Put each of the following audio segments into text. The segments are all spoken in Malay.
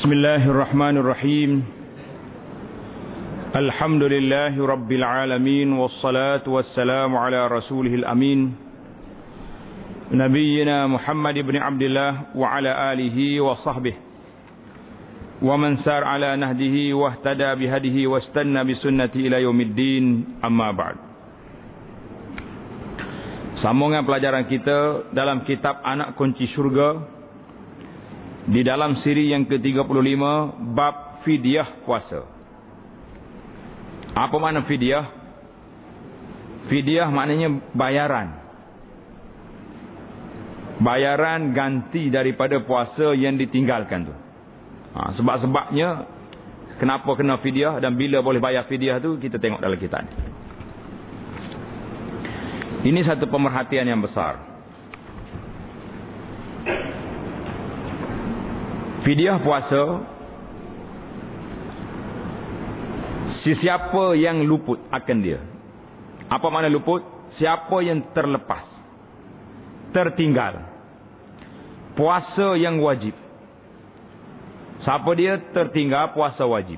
Bismillahirrahmanirrahim. Alhamdulillahi rabbil alamin, wassalatu wassalamu ala rasulihil amin, nabiyyina Muhammad ibn Abdullah wa ala alihi wa sahbihi wa man sar ala nahdihi wa ihtada bihadihi wastanna bisunnati ila yaumiddin, amma ba'd. Sambungan pelajaran kita dalam kitab Anak Kunci Syurga, di dalam siri yang ke-35, bab fidyah puasa. Apa makna fidyah? Fidyah maknanya bayaran. Bayaran ganti daripada puasa yang ditinggalkan tu. Sebab-sebabnya kenapa kena fidyah dan bila boleh bayar fidyah tu kita tengok dalam kitab ni. Ini satu pemerhatian yang besar. Fidyah puasa, sesiapa yang luput akan dia. Apa makna luput? Siapa yang terlepas, tertinggal puasa yang wajib. Siapa dia tertinggal puasa wajib,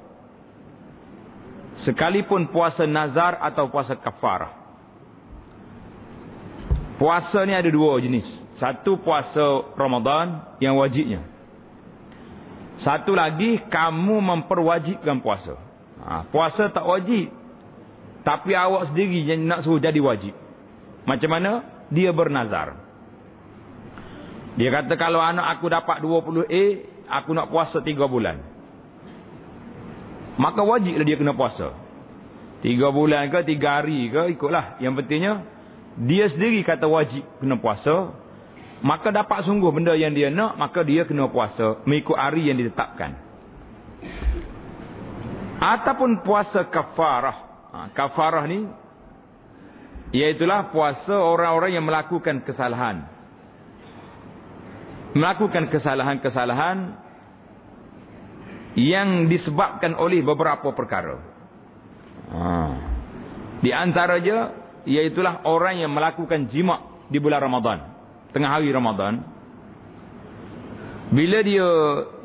sekalipun puasa nazar atau puasa kafarah. Puasa ni ada dua jenis. Satu puasa Ramadan yang wajibnya. Satu lagi, kamu memperwajibkan puasa. Puasa tak wajib, tapi awak sendiri yang nak suruh jadi wajib. Macam mana? Dia bernazar. Dia kata, kalau anak aku dapat 20A, aku nak puasa 3 bulan. Maka wajiblah dia kena puasa 3 bulan ke 3 hari ke, ikutlah. Yang pentingnya dia sendiri kata wajib kena puasa. Maka dapat sungguh benda yang dia nak, maka dia kena puasa mengikut hari yang ditetapkan. Ataupun puasa kafarah. Kafarah ni iaitulah puasa orang-orang yang melakukan kesalahan. Melakukan kesalahan-kesalahan yang disebabkan oleh beberapa perkara. Di antaranya iaitulah orang yang melakukan jima' di bulan Ramadan, tengah hari Ramadan. Bila dia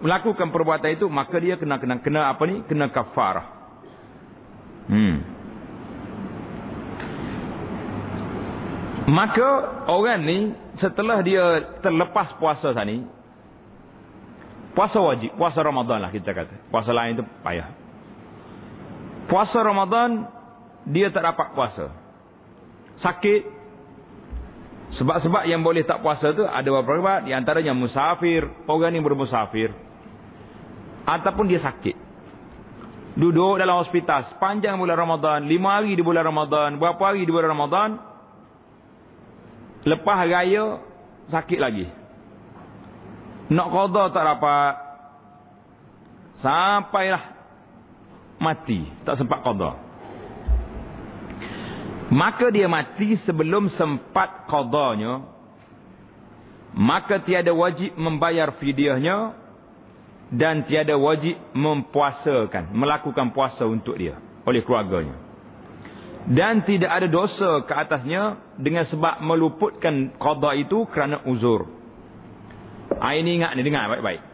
melakukan perbuatan itu, maka dia kena apa ni? Kena kafarah. Maka orang ni setelah dia terlepas puasa tadi, puasa wajib, puasa Ramadan lah kita kata. Puasa lain itu payah. Puasa Ramadan dia tak dapat puasa. Sakit. Sebab-sebab yang boleh tak puasa tu ada beberapa sebab. Di antaranya musafir, orang yang bermusafir, ataupun dia sakit, duduk dalam hospital sepanjang bulan Ramadan, 5 hari di bulan Ramadan, berapa hari di bulan Ramadan, lepas raya sakit lagi, nak qada tak dapat, sampailah mati tak sempat qada. Maka dia mati sebelum sempat qadanya, maka tiada wajib membayar fidyahnya dan tiada wajib mempuasakan, melakukan puasa untuk dia oleh keluarganya. Dan tidak ada dosa ke atasnya dengan sebab meluputkan qada itu kerana uzur. Ini ingat ni, dengar baik-baik.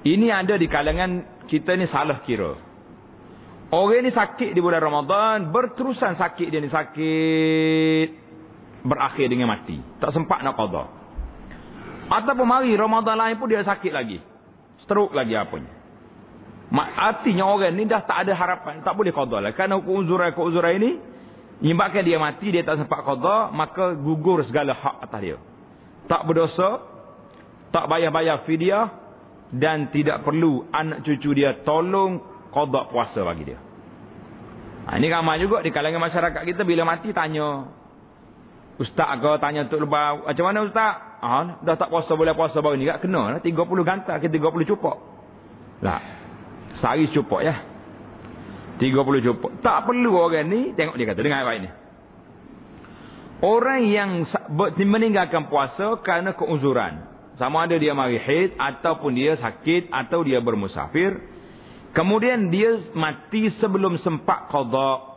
Ini ada di kalangan kita ni salah kira. Orang ni sakit di bulan Ramadan, berterusan sakit dia ni, sakit berakhir dengan mati, tak sempat nak qada. Ataupun mari Ramadan lain pun dia sakit lagi, stroke lagi apanya. Artinya orang ni dah tak ada harapan, tak boleh qada lah. Kerana keuzuran ini menyebabkan dia mati, dia tak sempat qada, maka gugur segala hak atas dia. Tak berdosa, tak bayar-bayar fidyah, dan tidak perlu anak cucu dia tolong qada puasa bagi dia. Ini ramai juga di kalangan masyarakat kita, bila mati tanya ustaz ke, tanya Tok Lebah, macam mana ustaz? Dah tak puasa, boleh puasa baru ni? Tak kena lah, 30 gantar ke 30 cupok lah. Sehari cupok ya, 30 cupok. Tak perlu orang ni. Tengok dia kata, dengar baik ni. Orang yang meninggalkan puasa kerana keuzuran, sama ada dia mari haid, ataupun dia sakit, atau dia bermusafir, kemudian dia mati sebelum sempat qada.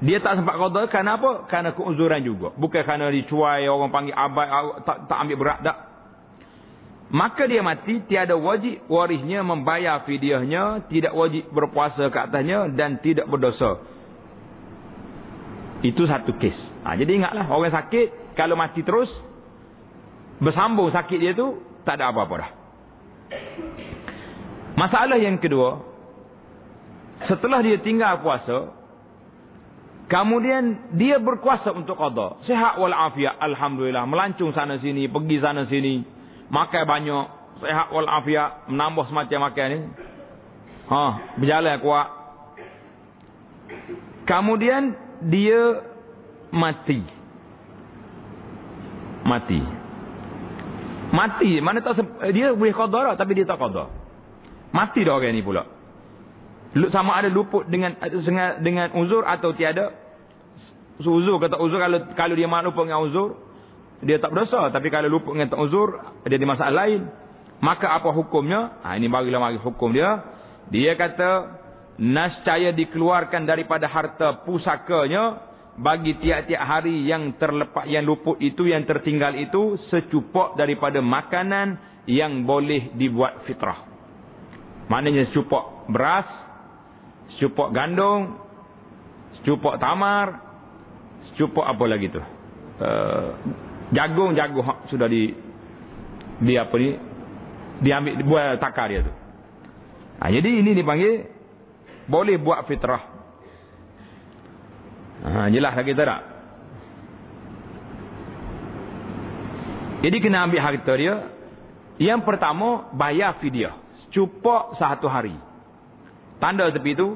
Dia tak sempat qada kerana apa? Kerana keuzuran juga. Bukan kerana dicuai, orang panggil abad, tak ambil berat tak. maka dia mati, tiada wajib warisnya membayar fidyahnya, tidak wajib berpuasa ke atasnya dan tidak berdosa. Itu satu kes. Jadi ingatlah, orang sakit kalau mati terus bersambung sakit dia tu, tak ada apa-apa dah. Masalah yang kedua, setelah dia tinggal puasa, kemudian dia berkuasa untuk qada. Sihat wal afiat, alhamdulillah, melancung sana sini, pergi sana sini, makan banyak, sihat wal afiat, menambah semacam makan ni. Berjalan kuat. Kemudian dia mati. Mana tak dia boleh qada tapi dia tak qada. Mati dah orang ni pula. Sama ada luput dengan uzur atau tiada. Uzur kata uzur, kalau dia luput dengan uzur, dia tak berdosa. Tapi kalau luput dengan tak uzur, dia ada masalah lain. Maka apa hukumnya? Ini barulah mari hukum dia. Dia kata nascaya dikeluarkan daripada harta pusakanya bagi tiap-tiap hari yang terlepas, yang luput itu, yang tertinggal itu, secupak daripada makanan yang boleh dibuat fitrah. Maknanya secupak beras, secupak gandum, secupak tamar, secupak apa lagi tu? Jagung sudah diambil, buat takar dia tu. Jadi ini dipanggil boleh buat fitrah. Jelas lagi tak? Jadi kena ambil harta dia. Yang pertama, bayar fidyah. Cupak satu hari. Tanda tepi tu,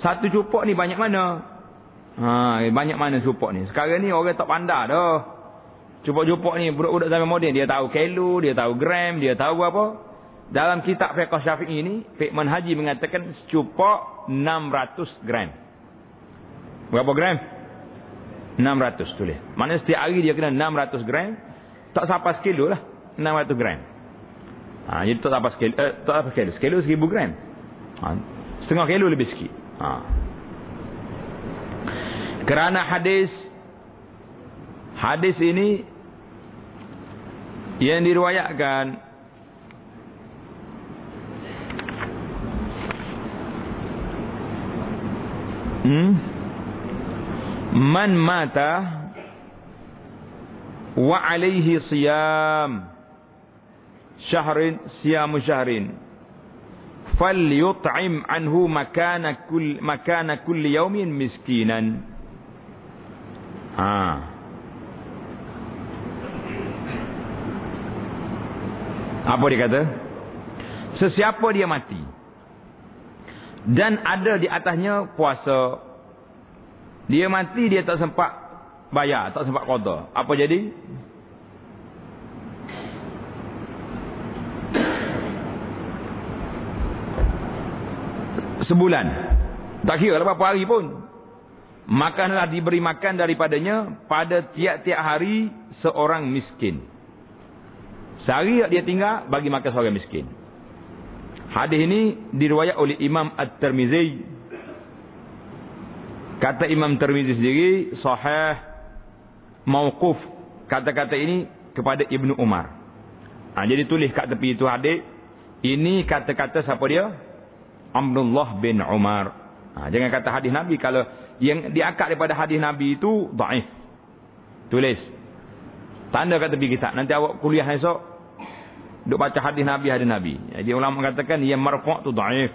satu cupak ni banyak mana? Banyak mana cupak ni? Sekarang ni orang tak pandai dah. Cupak-cupak ni, budak-budak zaman moden, dia tahu kilo, dia tahu gram, dia tahu apa. Dalam kitab fiqh Syafi'i ni, Fiqh Manhaji mengatakan cupak 600 gram. Berapa gram? 600 tulis. Maknanya setiap hari dia kena 600 gram. Tak sampai sekilo lah. 600 gram. Jadi tak sampai sekilo. Tak sampai sekilo. Sekilo 1000 gram. Setengah kilo lebih sikit. Kerana hadis ini yang diriwayatkan man mata wa alaihi siyam syahrin falyut'im anhu makana kulli yawmin miskinan. Apa dia kata? Sesiapa dia mati dan ada di atasnya puasa, dia mati, dia tak sempat bayar, tak sempat qada. Apa jadi? Sebulan. Tak kira lah berapa hari pun. Makanlah diberi makan daripadanya pada tiap-tiap hari seorang miskin. Sehari dia tinggal, bagi makan seorang miskin. Hadis ini diriwayat oleh Imam At-Tirmizi. Kata Imam Tirmizi sendiri, sahih, mauquf. Kata-kata ini kepada Ibnu Umar. Jadi tulis kat tepi itu hadis. Ini kata-kata siapa dia? Abdullah bin Umar. Jangan kata hadis Nabi. Kalau yang diangkat daripada hadis Nabi itu dhaif. Tulis. Tanda kat tepi kitab. Nanti awak kuliah esok, duk baca hadis Nabi. Jadi ulama mengatakan yang marfu' tu dhaif.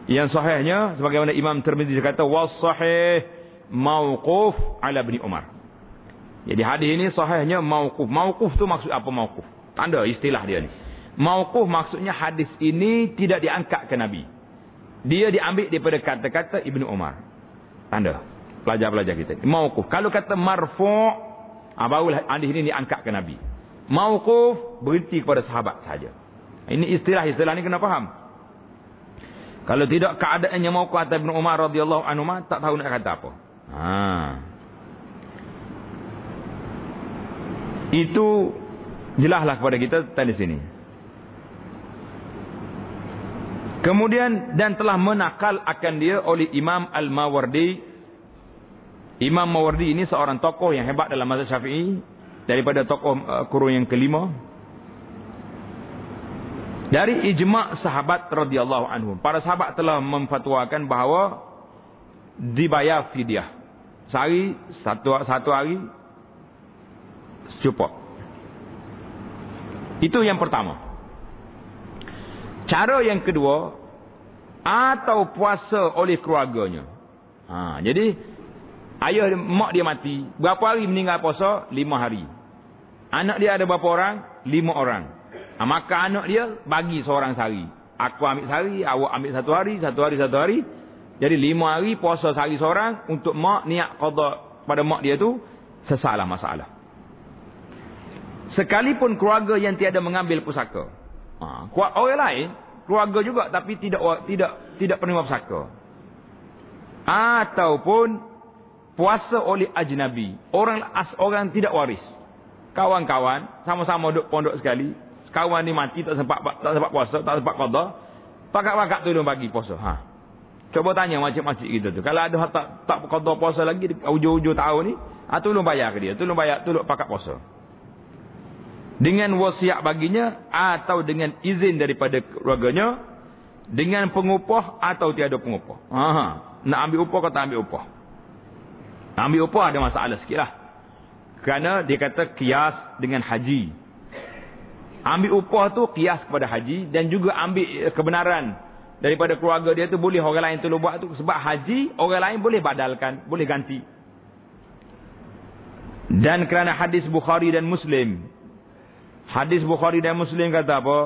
Yang sahihnya sebagaimana Imam Tirmizi kata was sahih mauquf ala Ibn Umar. Jadi hadis ini sahihnya mauquf. Mauquf tu maksud apa mauquf? Tanda istilah dia ni. Mauquf maksudnya hadis ini tidak diangkat ke Nabi. Dia diambil daripada kata-kata Ibnu Umar. Tanda pelajar-pelajar kita. Mauquf. Kalau kata marfu', barulah hadis ini diangkat ke Nabi. Mauquf berhenti kepada sahabat saja. Ini istilah ni kena faham. Kalau tidak keadaannya mauquf atas Ibnu Umar radhiyallahu anhu, tak tahu nak kata apa. Itu jelaslah kepada kita tadi sini. Kemudian dan telah menakal akan dia oleh Imam Al-Mawardi. Imam Mawardi ini seorang tokoh yang hebat dalam mazhab Syafi'i, daripada tokoh kurun yang kelima. Dari ijma' sahabat radhiyallahu anhum, para sahabat telah memfatwakan bahawa dibayar fidyah. Sehari satu hari cukup. Itu yang pertama. Cara yang kedua, atau puasa oleh keluarganya. Jadi ayah mak dia mati, berapa hari meninggal puasa? 5 hari. Anak dia ada berapa orang? 5 orang. Maka anak dia bagi seorang sehari. Aku ambil sehari, awak ambil satu hari. Jadi 5 hari puasa sehari seorang. Untuk mak niat qada pada mak dia tu sesalah masalah. Sekalipun keluarga yang tiada mengambil pusaka. Orang lain keluarga juga tapi tidak penerima pusaka. Ataupun puasa oleh ajnabi, orang tidak waris. Kawan-kawan sama-sama duduk pondok sekali. Kawan ni mati tak sempat puasa, tak sempat qada. Pakat-pakat tolong bagi puasa. Coba tanya macam-macam gitu tu. Kalau ada tak qada puasa lagi di hujung-hujung tahun ni, tolong bayar ke dia. Tolong pakat puasa. Dengan wasiat baginya atau dengan izin daripada keluarganya, dengan pengupah atau tiada pengupah. Nak ambil upah kata ambil upah. Ambil upah ada masalah sikitlah. Kerana dia kata kias dengan haji. Ambil upah tu kias kepada haji, dan juga ambil kebenaran daripada keluarga dia tu boleh orang lain tolong buat tu. Sebab haji orang lain boleh badalkan, boleh ganti. Dan kerana hadis Bukhari dan Muslim. Hadis Bukhari dan Muslim kata apa?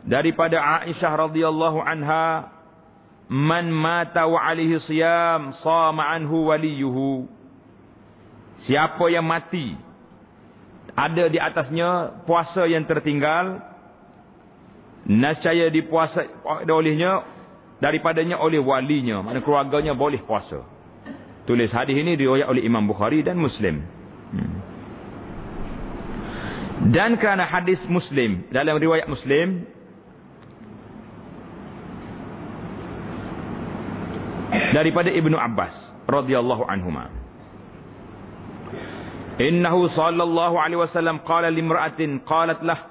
Daripada Aisyah radhiyallahu anha, man mata wa alaihi siyam sama anhu waliyuhu. Siapa yang mati ada di atasnya puasa yang tertinggal, nascaya dipuasa olehnya, daripadanya oleh walinya, maknanya keluarganya boleh puasa. Tulis hadis ini diriwayat oleh Imam Bukhari dan Muslim. Dan kerana hadis Muslim, dalam riwayat Muslim daripada Ibnu Abbas radhiyallahu anhuma, innahu sallallahu alaihi wasallam qala limra'atin qalat lah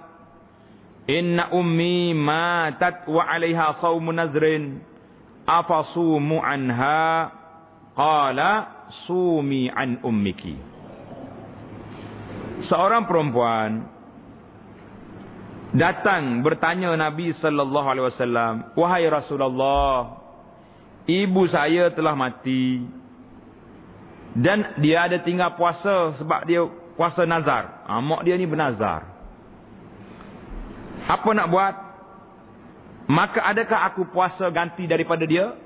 inna ummi matat wa 'alaiha shaumun nazrin afasumu anha qala sumi an ummiki. Seorang perempuan datang bertanya Nabi sallallahu alaihi wasallam, wahai Rasulullah, ibu saya telah mati dan dia ada tinggal puasa sebab dia puasa nazar. Mak dia ni bernazar. Apa nak buat? Maka adakah aku puasa ganti daripada dia?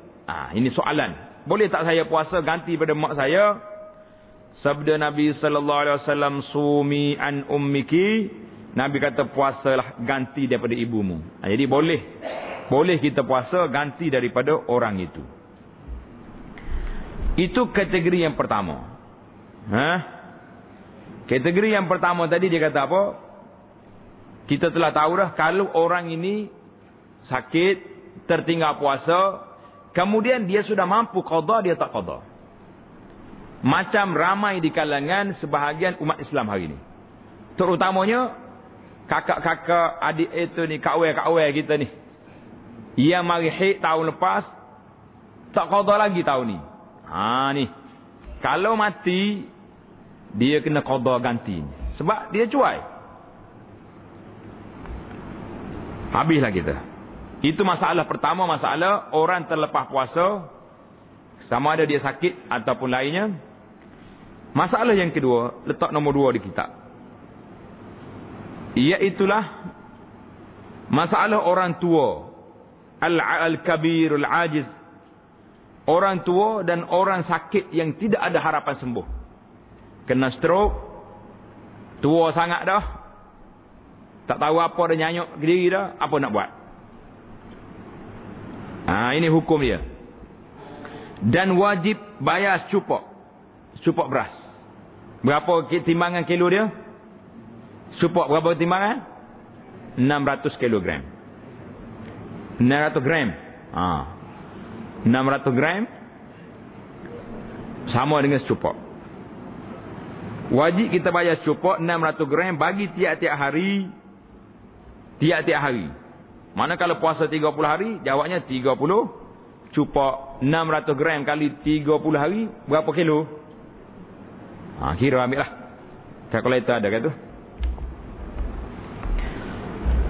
Ini soalan. Boleh tak saya puasa ganti pada mak saya? Sabda Nabi sallallahu alaihi wasallam, sumi an ummiki. Nabi kata puasalah ganti daripada ibumu. Jadi boleh kita puasa ganti daripada orang itu. Itu kategori yang pertama. Kategori yang pertama tadi dia kata apa? Kita telah tahu dah, kalau orang ini sakit, tertinggal puasa, kemudian dia sudah mampu qada, dia tak qada. Macam ramai di kalangan sebahagian umat Islam hari ini. Terutamanya kakak-kakak, adik itu ni, kawan-kawan kita ni, yang mari haid tahun lepas, tak qada lagi tahun ni. Ni. Kalau mati, dia kena qada ganti. Sebab dia cuai. Habislah kita. Itu masalah pertama, masalah orang terlepas puasa, sama ada dia sakit ataupun lainnya. Masalah yang kedua, letak nombor 2 di kitab, iaitulah masalah orang tua, al-kabir, al-ajiz. Orang tua dan orang sakit yang tidak ada harapan sembuh. Kena stroke, tua sangat dah, tak tahu apa dah, nyanyuk diri dah, apa nak buat? Ini hukum dia. Dan wajib bayar cupok beras. Berapa timbangan kilo dia? Cupok berapa timbangan? 600 kilogram. 600 gram. 600 gram sama dengan secupok. Wajib kita bayar secupok 600 gram bagi tiap-tiap hari. Tiap-tiap hari. Mana kalau puasa 30 hari, jawabnya 30 cupak 600 gram kali 30 hari, berapa kilo? Kira ambil lah. Kalkulator ada kan tu?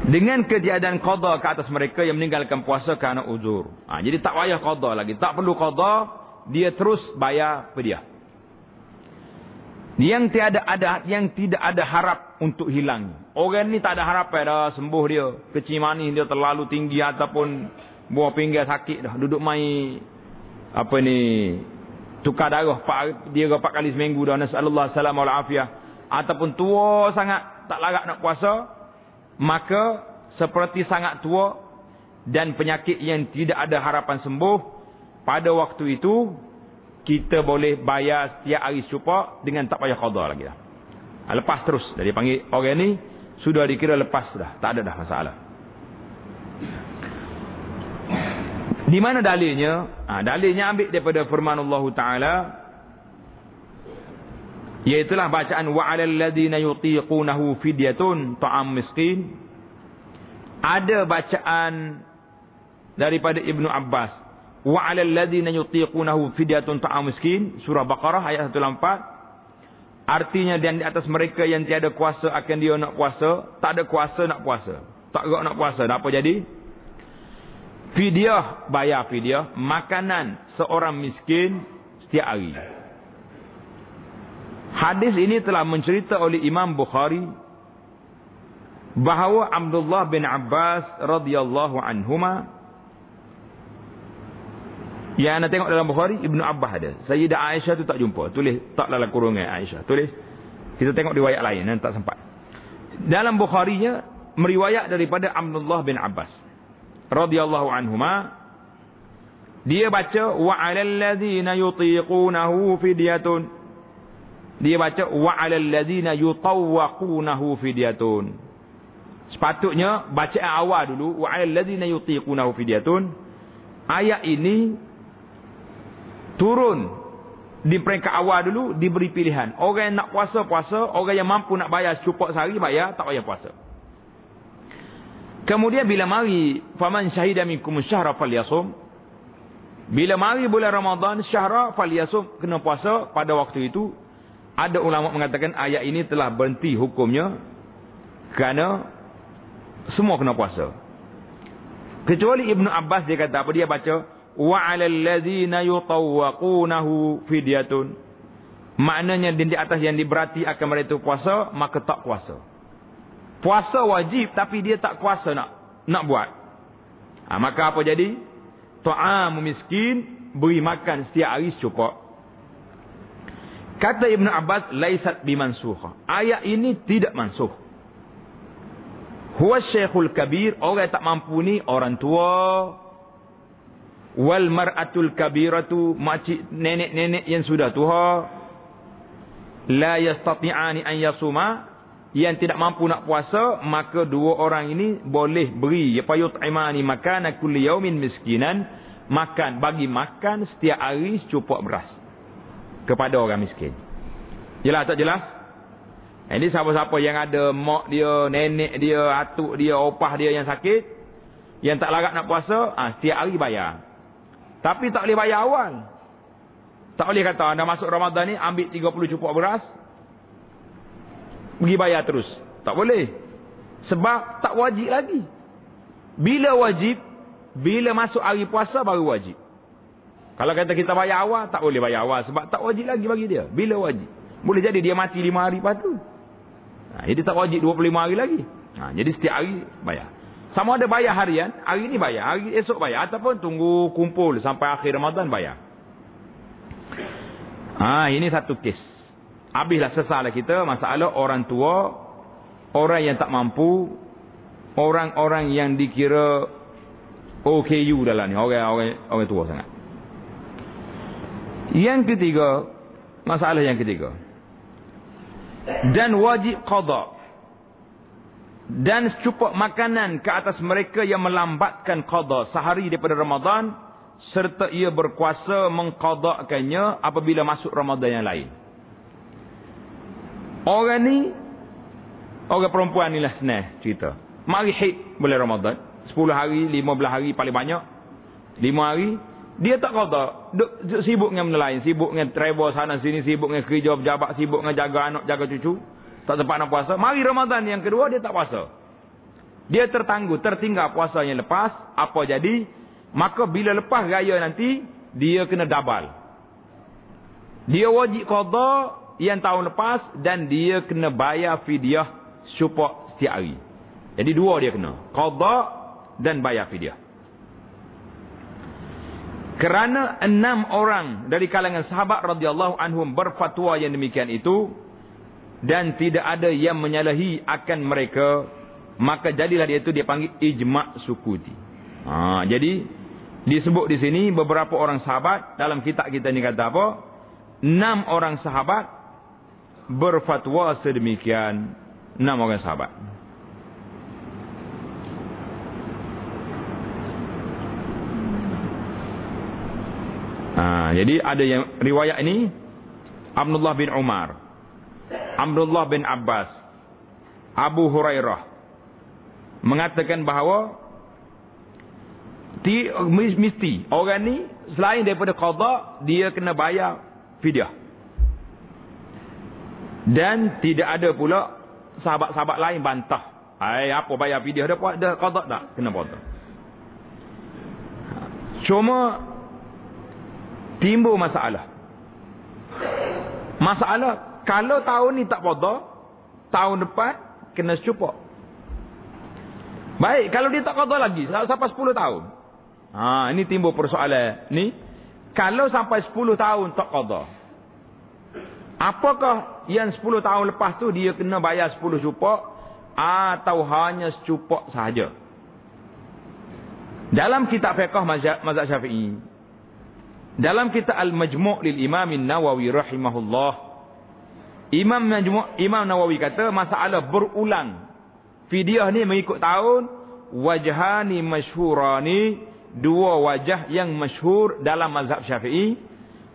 Dengan ketiadaan qada ke atas mereka yang meninggalkan puasa kerana uzur. Jadi tak payah qada lagi. Tak perlu qada, dia terus bayar fidyah. Yang tidak ada harap untuk hilang. Orang ni tak ada harap dah sembuh dia. Kecil manis dia terlalu tinggi ataupun buah pinggang sakit dah. Duduk mai tukar darah dia 4 kali seminggu dah. Nasallallahu salam wal afiyah. Ataupun tua sangat tak larat nak puasa, maka seperti sangat tua dan penyakit yang tidak ada harapan sembuh, pada waktu itu kita boleh bayar setiap hari secupak dengan tak payah qada lagi dah. Lepas terus. Jadi panggil orang ni sudah dikira lepas dah, tak ada dah masalah. Di mana dalilnya? Dalilnya ambil daripada firman Allah Taala, iaitulah bacaan wa 'alal ladzina yutiqunahu fidyatun ta'am miskin. Ada bacaan daripada Ibnu Abbas, wa 'alal ladzina yutiqunahu fidyatun ta'am miskin, surah Baqarah ayat 184. Artinya, dan di atas mereka yang tiada kuasa akan dia nak puasa, tak ada kuasa nak puasa, tak gerak nak puasa, apa jadi? Fidyah, bayar fidyah makanan seorang miskin setiap hari. Hadis ini telah mencerita oleh Imam Bukhari bahawa Abdullah bin Abbas radhiyallahu anhuma, yang anda tengok dalam Bukhari, Ibnu Abbas ada. Sayyidah Aisyah tu tak jumpa. Tulis tak dalam kurungan Aisyah. Tulis. Kita tengok riwayat lain yang tak sempat. Dalam Bukharinya meriwayat daripada Abdullah bin Abbas radhiyallahu anhuma, dia baca wa 'alal ladzina yutiqunahu fidyatun. Dia baca wa 'alal ladzina yutawwaqunahu fidyatun. Sepatutnya bacaan awal dulu wa 'alal ladzina yutiqunahu fidyatun. Ayat ini turun di peringkat awal dulu, diberi pilihan. Orang yang nak puasa, puasa. Orang yang mampu nak bayar secupak sehari, bayar. Tak payah puasa. Kemudian bila mari faman syahida minkum syahra falyasum, bila mari bulan Ramadan syahra falyasum, kena puasa pada waktu itu. Ada ulama mengatakan ayat ini telah berhenti hukumnya kerana semua kena puasa. Kecuali Ibnu Abbas, dia kata apa? Dia baca wa 'alal ladzina yutawwaqunahu fidyatun. Maknanya di atas yang diberati akan mereka puasa, maka tak puasa. Puasa wajib tapi dia tak kuasa nak buat. Maka apa jadi? Ta'am miskin, beri makan setiap hari secupak. Kata Ibnu Abbas, laisat bimansukha. Ayat ini tidak mansuh. Huwa syekhul kabir, orang tak mampu ni orang tua. Wal mar'atul kabiratu, makcik nenek-nenek yang sudah tua. La yastati'ani an yasuma, yang tidak mampu nak puasa, maka dua orang ini boleh beri yut'imani makana kulli yaumin miskinan, makan, bagi makan setiap hari secupak beras kepada orang miskin. Jelas tak jelas? Ini siapa-siapa yang ada mak dia, nenek dia, atuk dia, opah dia yang sakit, yang tak larat nak puasa, setiap hari bayar. Tapi tak boleh bayar awal. Tak boleh kata anda masuk Ramadan ni ambil 30 cupak beras, pergi bayar terus. Tak boleh. Sebab tak wajib lagi. Bila wajib? Bila masuk hari puasa baru wajib. Kalau kata kita bayar awal, tak boleh bayar awal. Sebab tak wajib lagi bagi dia. Bila wajib? Boleh jadi dia mati 5 hari lepas tu. Jadi tak wajib 25 hari lagi. Jadi setiap hari bayar. Sama ada bayar harian, hari ni bayar, hari esok bayar. Ataupun tunggu kumpul sampai akhir Ramadan bayar. Ini satu kes. Habislah selesai kita masalah orang tua, orang yang tak mampu, orang-orang yang dikira OKU dalam ni, orang tua sangat. Yang ketiga, masalah yang ketiga. Dan wajib qada. Dan secupak makanan ke atas mereka yang melambatkan qada sehari daripada Ramadan, serta ia berkuasa mengqadakannya apabila masuk Ramadan yang lain. Orang ni, orang perempuan ni lah senang cerita. Mari haid bulan Ramadan. 10 hari, 15 hari paling banyak. 5 hari. Dia tak qada. Duk sibuk dengan benda lain. Sibuk dengan travel sana sini. Sibuk dengan kerja pejabat. Sibuk dengan jaga anak, jaga cucu. Tak sempat nak puasa. Mari Ramadan yang kedua dia tak puasa. Dia tertinggal puasa yang lepas. Apa jadi? Maka bila lepas raya nanti, dia kena double. Dia wajib qada yang tahun lepas dan dia kena bayar fidyah syukur setiap hari. Jadi dua dia kena. Qada dan bayar fidyah. Kerana 6 orang dari kalangan sahabat radhiyallahu anhum berfatwa yang demikian itu dan tidak ada yang menyalahi akan mereka, maka jadilah dia panggil ijma' sukuti. Jadi disebut di sini beberapa orang sahabat, dalam kitab kita ni kata apa? 6 orang sahabat berfatwa sedemikian. 6 orang sahabat. Jadi ada yang riwayat ini Abdullah bin Umar, Abdullah bin Abbas, Abu Hurairah mengatakan bahawa mesti orang ni selain daripada qada, dia kena bayar fidyah. Dan tidak ada pula sahabat-sahabat lain bantah. Apa bayar fidyah dah qada tak? Kena potong. Cuma timbul masalah. Masalah kalau tahun ni tak qada, tahun depan kena cukup. Baik, kalau dia tak qada lagi sampai 10 tahun. Ini timbul persoalan ni. Kalau sampai 10 tahun tak qada, apakah yang 10 tahun lepas tu dia kena bayar 10 cupok atau hanya secupok sahaja? Dalam kitab fiqh mazhab Syafi'i, dalam kitab Al-Majmu' lil Imam Nawawi rahimahullah, Imam Nawawi kata masalah berulang fidyah ni mengikut tahun, wajhani masyhurani, 2 wajah yang masyhur dalam mazhab Syafi'i.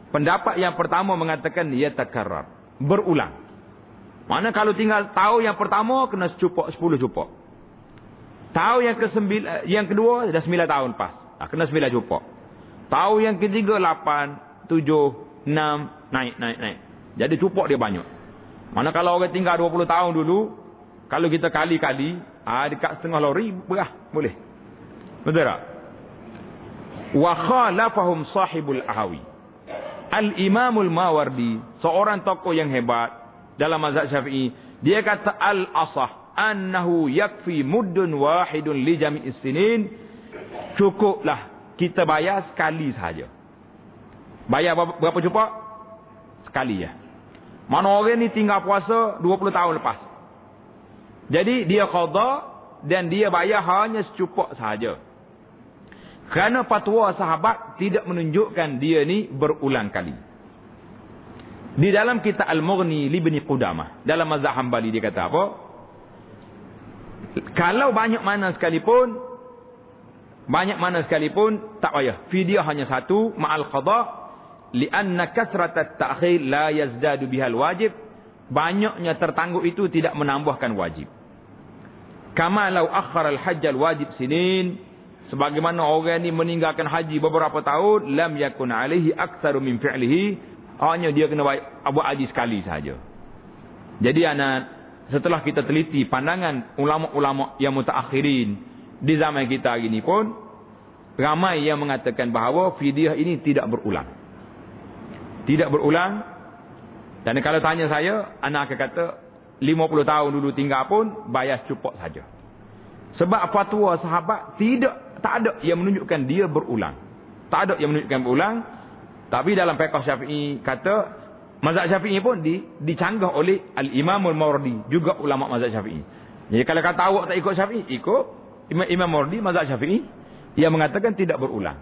Pendapat yang pertama mengatakan ia takarrar, berulang. Mana kalau tinggal tahun yang pertama kena secupok 10 cupok. Tahun yang kedua dah 9 tahun pas, kena 9 cupok. Tahun yang ketiga 8, 7, 6 naik. Jadi cupok dia banyak. Mana kalau orang tinggal 20 tahun dulu, kalau kita kali-kali dekat setengah lori berah boleh. Betul tak? Wa khalafahum sahibul Ahawi, Al-Imamul Mawardi, seorang tokoh yang hebat dalam mazhab Syafi'i, dia kata al-asah annahu yakfi muddun wahidun li jami'is sinin, cukuplah kita bayar sekali sahaja. Bayar berapa cupok? Sekali ya. Mana orang ni tinggal puasa 20 tahun lepas. Jadi dia qada dan dia bayar hanya secupok sahaja. Kerana fatwa sahabat tidak menunjukkan dia ni berulang kali. Di dalam kitab Al-Mughni li Ibn Qudamah, dalam mazhab Hambali, dia kata apa? Kalau banyak mana sekalipun tak payah. Fidyah hanya satu ma'al qada, li'anna kasratat ta'khir la yazdadu bihal wajib. Banyaknya tertangguh itu tidak menambahkan wajib. Kama law akhara al-hajj al-wajib sinin, sebagaimana orang ni meninggalkan haji beberapa tahun, lam yakun alaihi aktsaru min fi'lihi, hanya dia kena buat haji sekali saja. Jadi setelah kita teliti pandangan ulama-ulama yang mutaakhirin di zaman kita hari ni pun, ramai yang mengatakan bahawa fidyah ini tidak berulang. Tidak berulang. Dan kalau tanya saya, anak akan kata 50 tahun dulu tinggal pun bayar cukup saja. Sebab fatwa sahabat tak ada yang menunjukkan dia berulang. Tak ada yang menunjukkan berulang. Tapi dalam fiqh Syafi'i kata, mazhab Syafi'i pun dicanggah oleh Al-Imamul Mawardi, juga ulama mazhab Syafi'i. Jadi kalau kata awak tak ikut Syafi'i, ikut Imam Mawardi mazhab Syafi'i yang mengatakan tidak berulang.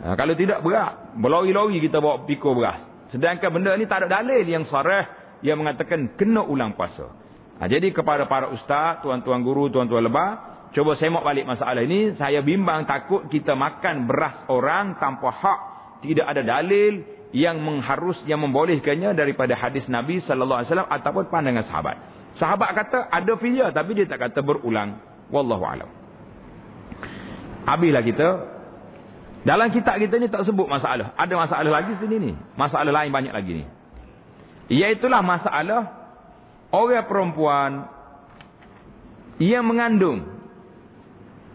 Kalau tidak berat, berlori-lori kita bawa pikul beras. Sedangkan benda ni tak ada dalil yang sarah yang mengatakan kena ulang puasa. Jadi kepada para ustaz, tuan-tuan guru, tuan-tuan lebah, cuba semak balik masalah ini. Saya bimbang takut kita makan beras orang tanpa hak. Tidak ada dalil yang membolehkannya daripada hadis Nabi sallallahu alaihi wasallam ataupun pandangan sahabat. Sahabat kata ada fidyah tapi dia tak kata berulang. Wallahu a'lam. Habislah kita. Dalam kitab kita ni tak sebut masalah. Ada masalah lagi sini ni. Masalah lain banyak lagi ni. Iaitulah masalah orang perempuan yang mengandung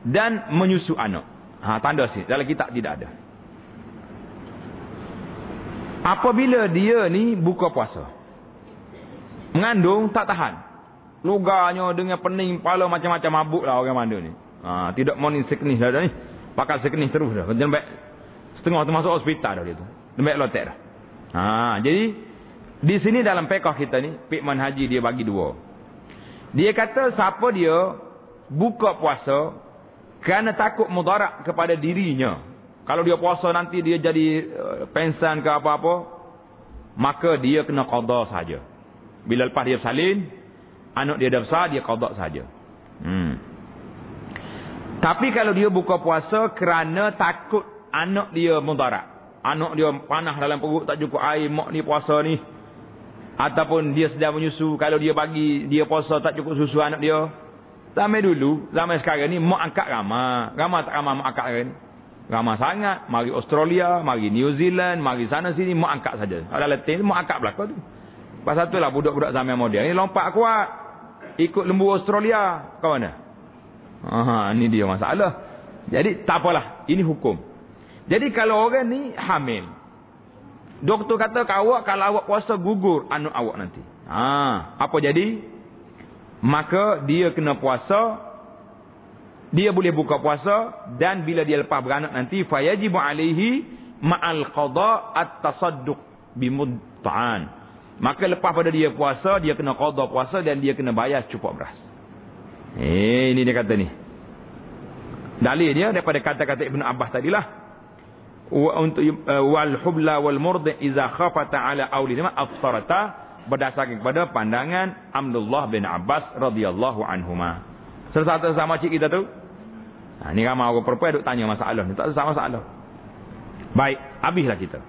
dan menyusu anak. Tanda sini. Dalam kitab tidak ada. Apabila dia ni buka puasa, mengandung tak tahan, lugarnya dengan pening kepala macam-macam mabuk lah orang mana ni. Tidak morning sickness dah ni. Pakai sickness terus dah. Lembek setengah termasuk hospital dah dia tu. Lembek lotek dah. Jadi di sini dalam fiqh kita ni, fiqh manhaji dia bagi dua. Dia kata siapa dia buka puasa kerana takut mudarat kepada dirinya. Kalau dia puasa nanti dia jadi pensan ke apa-apa, maka dia kena qada saja. Bila lepas dia bersalin, anak dia dah besar, dia qada saja. Tapi kalau dia buka puasa kerana takut anak dia mudarat, anak dia panah dalam perut, tak cukup air, mak ni puasa ni, ataupun dia sedang menyusu, kalau dia bagi dia puasa tak cukup susu anak dia. Zaman dulu, zaman sekarang ni mak angkat ramah tak ramah mak angkat sekarang ni. Ramah sangat, mari Australia, mari New Zealand, mari sana sini, mak angkat saja. Ada Latin, mak angkat belakang tu. Pasal tu lah budak-budak zaman moden ni lompat kuat. Ikut lembu Australia. Kau mana? Ni dia masalah. Jadi tak apalah, ini hukum. Jadi kalau orang ni hamil, doktor kata kalau awak puasa gugur anak awak nanti. Apa jadi? Maka dia kena puasa. Dia boleh buka puasa, dan bila dia lepas beranak nanti fayajibu alaihi ma'al qada at-tasadduq bimud'an. Maka lepas pada dia puasa, dia kena qada puasa dan dia kena bayar cukup beras. Ini dia kata ni. Dalil dia daripada kata-kata Ibn Abbas tadilah. Untuk wal hubla wal murdi idza khafata ala aulihima afsarata, berdasarkan kepada pandangan Abdullah bin Abbas radhiyallahu anhuma. Satu sama cik kita tu. Ni ramai orang perempuan duk tanya masalah ni. Tak ada masalah. Baik, habislah kita.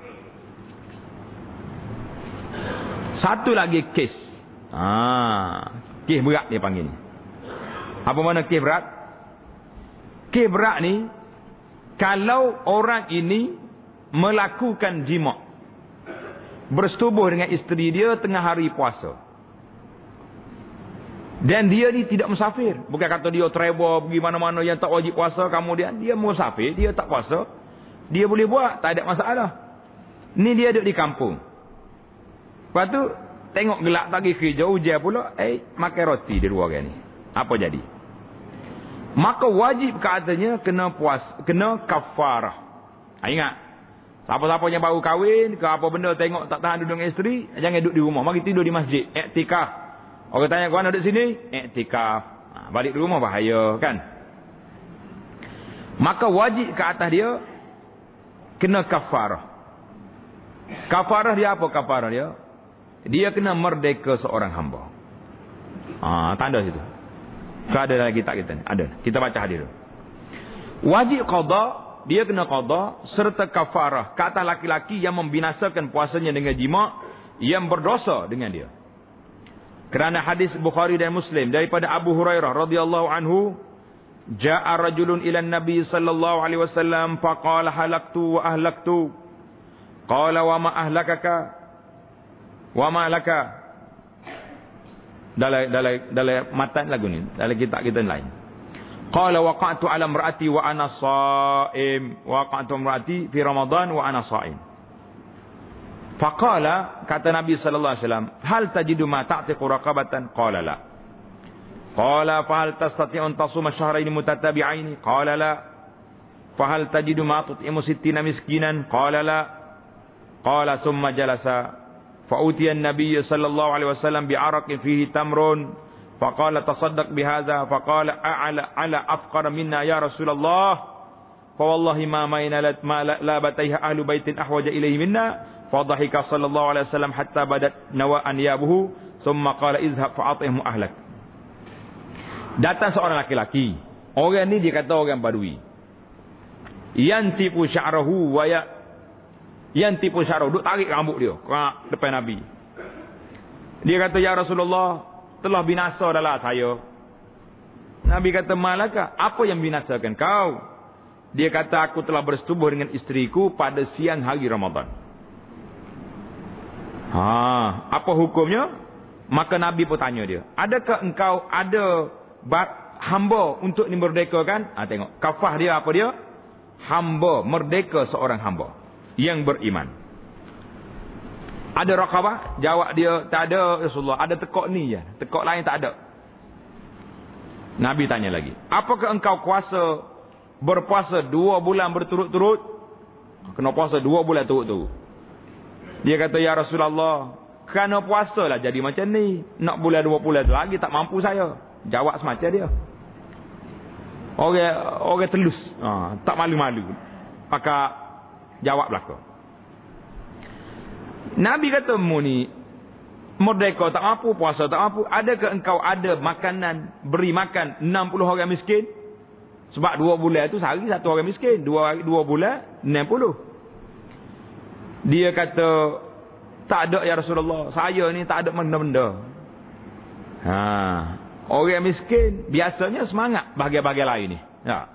Satu lagi kes. Kes berat dia panggil ni. Apa mana kes berat? Kes berat ni, kalau orang ini melakukan jima', bersetubuh dengan isteri dia tengah hari puasa, dan dia ni tidak musafir. Bukan kata dia travel pergi mana-mana yang tak wajib puasa, kemudian dia musafir, dia tak puasa, dia boleh buat, tak ada masalah. Ni dia duduk di kampung. Lepas tu tengok gelap tak pergi kerja, hujan pula, makan roti di luar ni. Apa jadi? Maka wajib katanya kena kena kafarah. Ingat, siapa-siapa yang baru kahwin ke apa benda tengok tak tahan duduk dengan isteri, jangan duduk di rumah, mari tidur di masjid, iktikaf. Orang tanya kau nak duduk sini, iktikaf. Balik ke rumah bahaya kan. Maka wajib ke atas dia kena kafarah. Kafarah dia apa kafarah dia? Dia kena merdeka seorang hamba. Tanda situ. Ada dalam kitab kita ni. Ada. Kita baca hadis dulu. Wajib qada, dia kena qada serta kafarah ke atas laki-laki yang membinasakan puasanya dengan jima' yang berdosa dengan dia. Kerana hadis Bukhari dan Muslim daripada Abu Hurairah radhiyallahu anhu, jaa rajulun ila Nabi sallallahu alaihi wasallam faqala halaktu wa ahlaktu. Qala wa ma ahlakaka? Wa ma laka? Dalam matan lagu ni, dalam kitab kita lain. Qala waqa'tu ala imraati wa ana sha'im. Waqa'tu imraati fi Ramadan wa ana sha'im. Faqala, kata Nabi sallallahu alaihi wasallam, hal tajidu ma ta'tiqu raqabatan? Qala la. Qala fa hal tastati'u an tasuma shahrayn mutatabi'ain? Qala la. Fa hal tajidu ma tut'imu 60 miskinan? Qala la. Qala thumma jalasa fa utiya an-nabiy sallallahu alaihi wasallam bi'araqin fihi tamrun faqala tasaddaq bihadha faqala ala afqara minna ya Rasulullah fa wallahi ma mayna la bataiha ahlu baitin ahwaja ilayhi minna. Fadhahika sallallahu alaihi wasallam hatta badat nawa'an yabuhu thumma qala izhab fa'atihmu ahlak. Datang seorang laki-laki. Orang ni dia kata orang Badui. Yantifu sya'rahu wa yantifu sya'rahu, duk tarik rambut dia ke depan Nabi. Dia kata, ya Rasulullah, telah binasa adalah saya. Nabi kata, malaka, apa yang binasakan kau? Dia kata, aku telah bersetubuh dengan isteriku pada siang hari Ramadan. Apa hukumnya? Maka Nabi pun tanya dia, adakah engkau ada hamba untuk dimerdekakan? Tengok, kafah dia apa dia? Hamba, merdeka seorang hamba yang beriman. Ada raqabah? Jawab dia, tak ada Rasulullah. Ada tekok ni je. Tekok lain tak ada. Nabi tanya lagi, apakah engkau berpuasa 2 bulan berturut-turut? Kena puasa 2 bulan turut-turut. Dia kata, ya Rasulullah, kerana puasa lah jadi macam ni. Nak bulan 2 bulan lagi tak mampu saya. Jawab semacam dia. Orang telus. Tak malu-malu. Maka jawab belaka. Nabi kata, mu ni merdeka tak mampu, puasa tak mampu. Adakah engkau ada makanan, beri makan 60 orang miskin? Sebab 2 bulan tu sehari 1 orang miskin. 2 bulan 60. Dia kata, tak ada ya Rasulullah. Saya ni tak ada benda-benda. Orang miskin biasanya semangat bahagian-bahagian lain ni. Ya.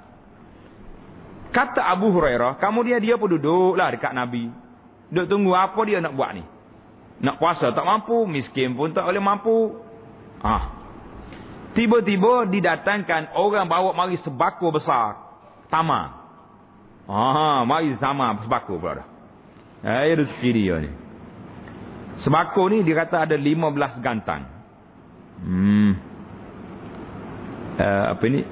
Kata Abu Hurairah, kemudian dia pun duduklah dekat Nabi. Duduk tunggu apa dia nak buat ni. Nak puasa tak mampu, miskin pun tak boleh mampu. Tiba-tiba didatangkan orang bawa mari sebako besar. Tamar. Mari sama sebako pula dah. Rezeki dia ni. Sebako ni dia kata ada 15 gantang. Apa ni?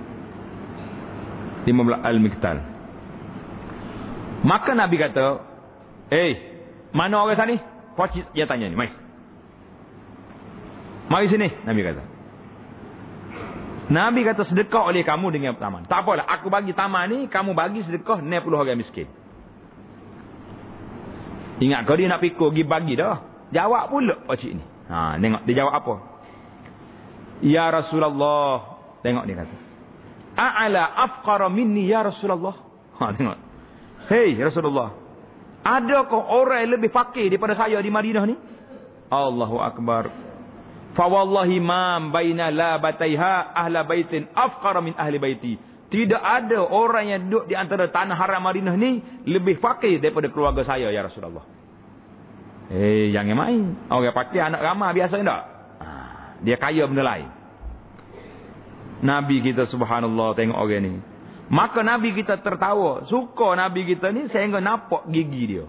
15 al-miktal. Maka Nabi kata, mana orang sana ni? Pocik dia tanya ni, mari sini, Nabi kata. Nabi kata, sedekah oleh kamu dengan taman. Tak apalah, aku bagi taman ni, kamu bagi sedekah 60 orang miskin. Ingat kau dia nak pikul, pergi bagi dah. Jawab pula pocik ni. Tengok dia jawab apa. Ya Rasulullah. Tengok dia kata, a'ala afqara minni ya Rasulullah. Tengok. Hei Rasulullah, adakah orang yang lebih fakir daripada saya di Madinah ni? Allahu Akbar. Fa wallahi ma baina labataiha ahla baitin afqara min ahli baiti. Tidak ada orang yang duduk di antara tanah haram Madinah ni lebih fakir daripada keluarga saya ya Rasulullah. Jangan main. Orang fakir anak ramah biasa tak? Dia kaya benda lain. Nabi kita subhanallah tengok orang ni. Maka Nabi kita tertawa. Suka Nabi kita ni sehingga nampak gigi dia.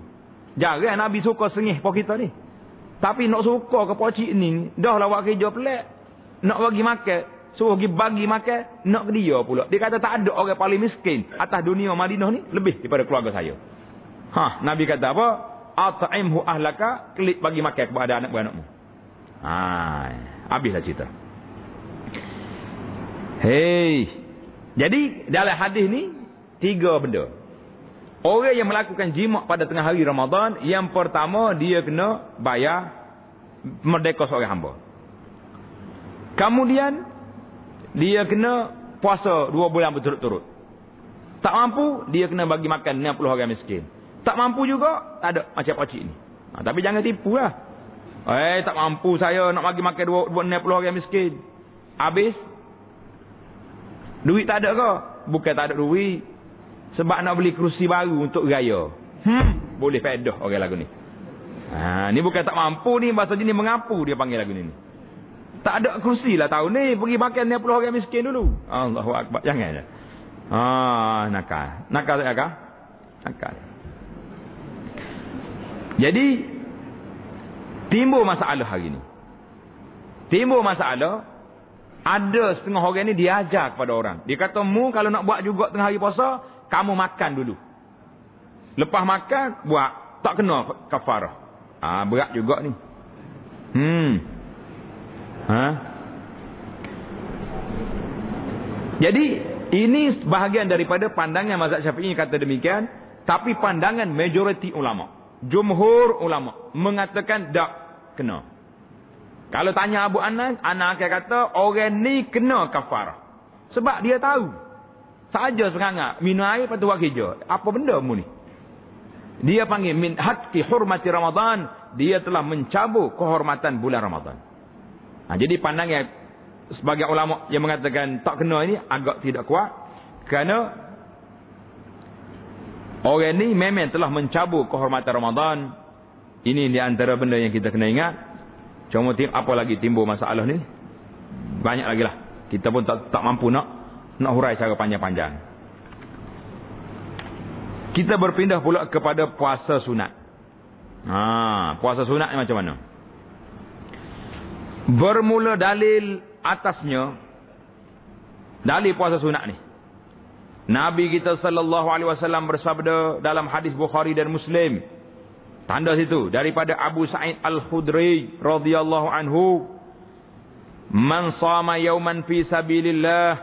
Jarang Nabi suka sengih po kita ni. Tapi nak suka ke pocik ni, dah lah buat kerja pelik. Nak bagi makan, suruh pergi bagi makan, nak ke dia pula. Dia kata tak ada orang paling miskin atas dunia Madinah ni lebih daripada keluarga saya. Nabi kata apa? At'imhu ahlaka, klik bagi makan kepada anak beranakmu. Habislah cerita. Jadi dalam hadis ni 3 benda. Orang yang melakukan jima' pada tengah hari Ramadan, yang pertama dia kena bayar merdeka seorang hamba. Kemudian dia kena puasa 2 bulan berturut-turut. Tak mampu, dia kena bagi makan 60 orang miskin. Tak mampu juga, tak ada macam pocik ni. Tapi jangan tipu lah. Tak mampu saya nak bagi makan 60 orang miskin. Habis duit tak ada ke? Bukan tak ada duit. Sebab nak beli kerusi baru untuk raya. Boleh faedah orang lagu ni. Ni bukan tak mampu ni. Bahasa jenis mengapu dia panggil lagu ni. Tak ada kerusi lah tahun ni. Pergi makan 60 orang miskin dulu. Allahu Akbar. Jangan je. Nakal. Nakal tak nakal? Nakal. Jadi timbul masalah hari ni. Timbul masalah. Ada setengah orang ni diajar kepada orang. Dia kata, mu kalau nak buat juga tengah hari puasa, kamu makan dulu. Lepas makan, buat. Tak kena kafarah. Berat juga ni. Jadi, ini bahagian daripada pandangan mazhab Syafi'i kata demikian. Tapi pandangan majoriti ulama. Jumhur ulama mengatakan tak kena. Kalau tanya Abu Anas, anak akan kata orang ni kena kafarah. Sebab dia tahu. Saja serangat minum air lepas tu buat kerja. Apa benda mu ni? Dia panggil min haqqi hurmati Ramadan. Dia telah mencabut kehormatan bulan Ramadan. Jadi pandangan sebagai ulama yang mengatakan tak kena ini agak tidak kuat. Kerana Orang ni memang telah mencabut kehormatan Ramadan. Ini di antara benda yang kita kena ingat. Cuma apa lagi timbul masalah ni? Banyak lagi lah. Kita pun tak mampu nak hurai secara panjang-panjang. Kita berpindah pula kepada puasa sunat. Puasa sunat ni macam mana? Bermula dalil atasnya, dalil puasa sunat ni. Nabi kita sallallahu alaihi wasallam bersabda dalam hadis Bukhari dan Muslim. Tanda situ daripada Abu Sa'id Al-Khudri radhiyallahu anhu, "Man shama yawman fi sabilillah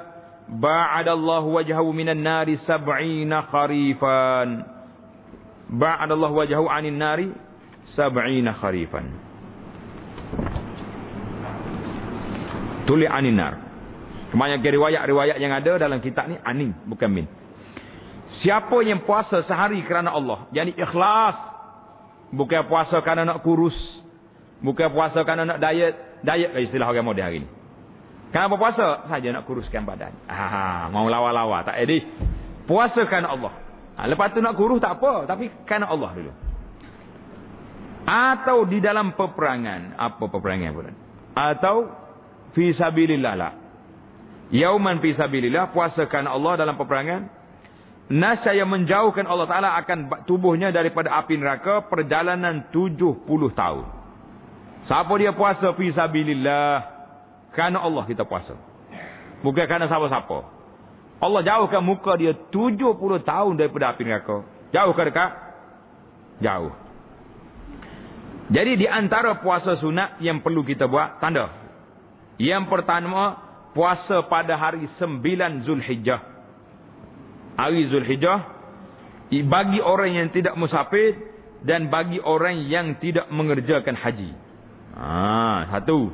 ba'adallahu wajhahu minan nari 70 kharifan." Ba'adallahu wajhahu 'anil nari 70 kharifan. Tulis 'anil nar. Kebanyakan riwayat-riwayat yang ada dalam kitab ni anin, bukan min. Siapa yang puasa sehari kerana Allah, yakni ikhlas, bukan puasa kerana nak kurus, bukan puasa kerana nak diet istilah orang moden hari ni. Kenapa puasa? Saja nak kuruskan badan. Mau lawa-lawa tak edih. Puasa kerana Allah. Lepas tu nak kurus tak apa, tapi kerana Allah dulu. Atau di dalam peperangan, apa peperangan pula? Atau fi sabilillah lah. Yauman fi sabilillah, puasa kerana Allah dalam peperangan. Nascaya menjauhkan Allah Ta'ala akan tubuhnya daripada api neraka perjalanan 70 tahun. Siapa dia puasa fi sabilillah, kerana Allah kita puasa, bukan kerana siapa-siapa. Allah jauhkan muka dia 70 tahun daripada api neraka. Jauh ke dekat? Jauh. Jadi di antara puasa sunat yang perlu kita buat, tanda. Yang pertama, puasa pada hari 9 Zulhijjah. Hari Zulhijjah bagi orang yang tidak musafir dan bagi orang yang tidak mengerjakan haji. Satu.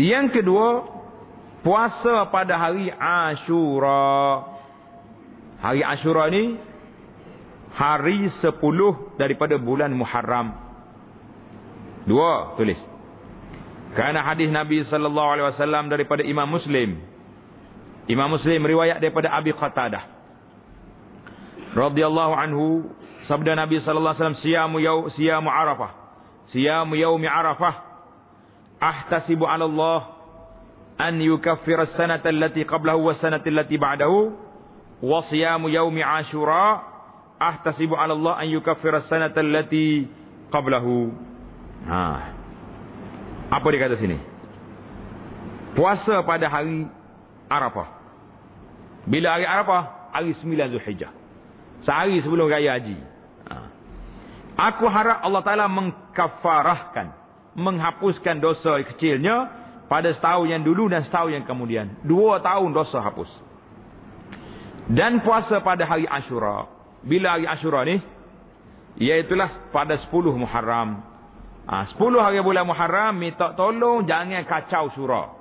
Yang kedua, puasa pada hari Ashura. Hari Ashura ni hari 10 daripada bulan Muharram. Dua, tulis. Kerana hadis Nabi sallallahu alaihi wasallam daripada Imam Muslim. Imam Muslim riwayat daripada Abi Qatadah radhiyallahu anhu, sabda Nabi sallallahu alaihi wasallam, siyamu Arafah, siyamu yaumi Arafah, ahtasibu 'ala Allah an yukaffira as-sanata allati qablahu was-sanata allati ba'dahu, wa siyamu yaumi Ashura, ahtasibu 'ala Allah an yukaffira as-sanata allati qablahu. Apa dia kata sini? Puasa pada hari Arafah. Bila hari Arafah? Hari 9 Zulhijjah. Sehari sebelum raya haji. Aku harap Allah Ta'ala mengkafarahkan, menghapuskan dosa kecilnya pada setahun yang dulu dan setahun yang kemudian. 2 tahun dosa hapus. Dan puasa pada hari Ashura. Bila hari Ashura ni? Iaitulah pada 10 Muharram. 10 hari bulan Muharram, minta tolong jangan kacau surah.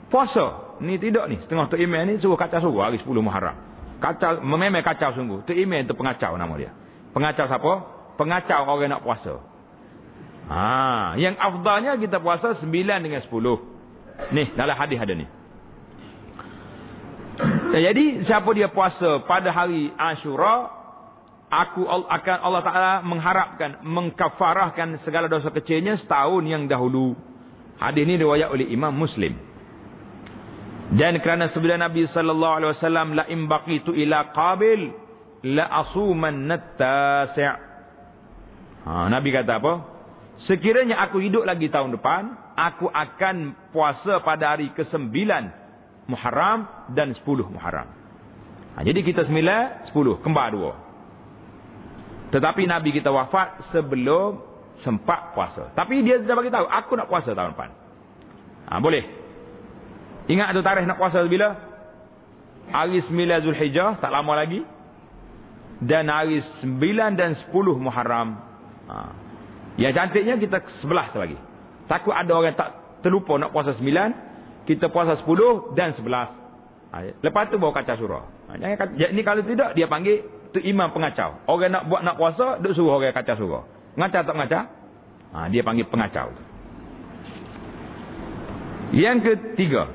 Puasa ni tidak ni, setengah Tok Imam ni suruh kacau surah hari 10 Muharram. Kacau, memang kacau sungguh. Tok Imam tu pengacau nama dia. Pengacau siapa? Pengacau orang nak puasa. Yang afdalnya kita puasa 9 dengan 10. Ni dalam hadis ada ni. Jadi siapa dia puasa pada hari Ashura, Allah Ta'ala mengharapkan, mengkafarahkan segala dosa kecilnya setahun yang dahulu. Hadis ini riwayat oleh Imam Muslim. Dan kerana sabda Nabi sallallahu alaihi wasallam, la in baqitu ila qabil la asuman nattasi'. Nabi kata apa? Sekiranya aku hidup lagi tahun depan, aku akan puasa pada hari ke-9 Muharram dan 10 Muharram. Jadi kita 9, 10, kembar 2. Tetapi Nabi kita wafat sebelum sempat puasa. Tapi dia dah bagi tahu, aku nak puasa tahun depan. Boleh. Ingat tu tarikh nak puasa bila? Hari 9 Zulhijjah, tak lama lagi. Dan hari 9 dan 10 Muharram. Yang cantiknya kita 11 lagi. Takut ada orang tak terlupa nak puasa 9, kita puasa 10 dan 11. Lepas tu bawa kacau surah. Ini kalau tidak, dia panggil tu imam pengacau. Orang nak buat nak puasa, duk suruh orang kacau surah. Ngacau tak ngacau? Dia panggil pengacau. Yang ketiga,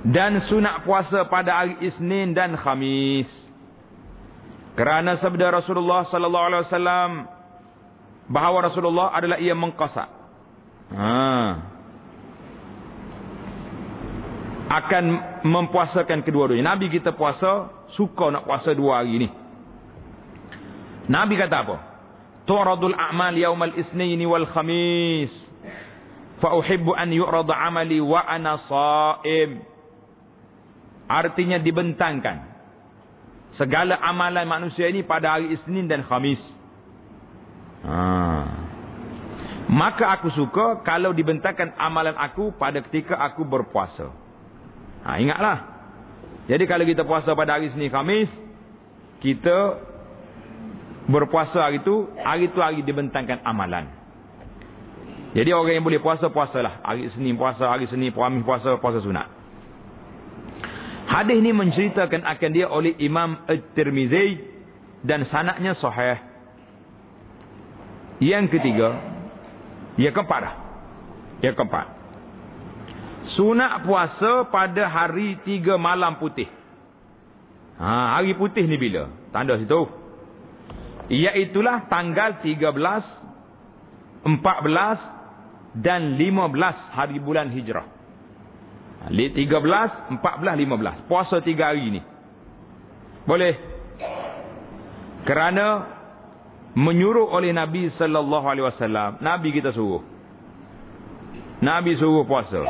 dan sunat puasa pada hari Isnin dan Khamis. Kerana sabda Rasulullah sallallahu alaihi wasallam bahawa Rasulullah adalah ia mengqasa. Akan mempuasakan kedua-duanya. Nabi kita puasa, suka nak puasa 2 hari ni. Nabi kata apa? Tu'radul a'mal yaumal isnaini wal khamis. Fa uhibbu an yu'rada 'amali wa ana sha'im. Artinya dibentangkan segala amalan manusia ini pada hari Isnin dan Khamis. Maka aku suka kalau dibentangkan amalan aku pada ketika aku berpuasa. Ingatlah. Jadi kalau kita puasa pada hari Isnin Khamis, kita berpuasa hari itu hari dibentangkan amalan. Jadi orang yang boleh puasa, puasalah. Hari Isnin puasa, hari Senin puasa sunat. Hadis ini menceritakan akan dia oleh Imam At-Tirmizi dan sanadnya sahih. Yang ketiga, yang keempat. Sunat puasa pada hari 3 malam putih. Hari putih ni bila? Tanda situ. Iaitulah tanggal 13, 14 dan 15 hari bulan Hijrah. 13, 14, 15. Puasa 3 hari ni. Boleh. Kerana menyuruh oleh Nabi sallallahu alaihi wasallam. Nabi kita suruh. Nabi suruh puasa.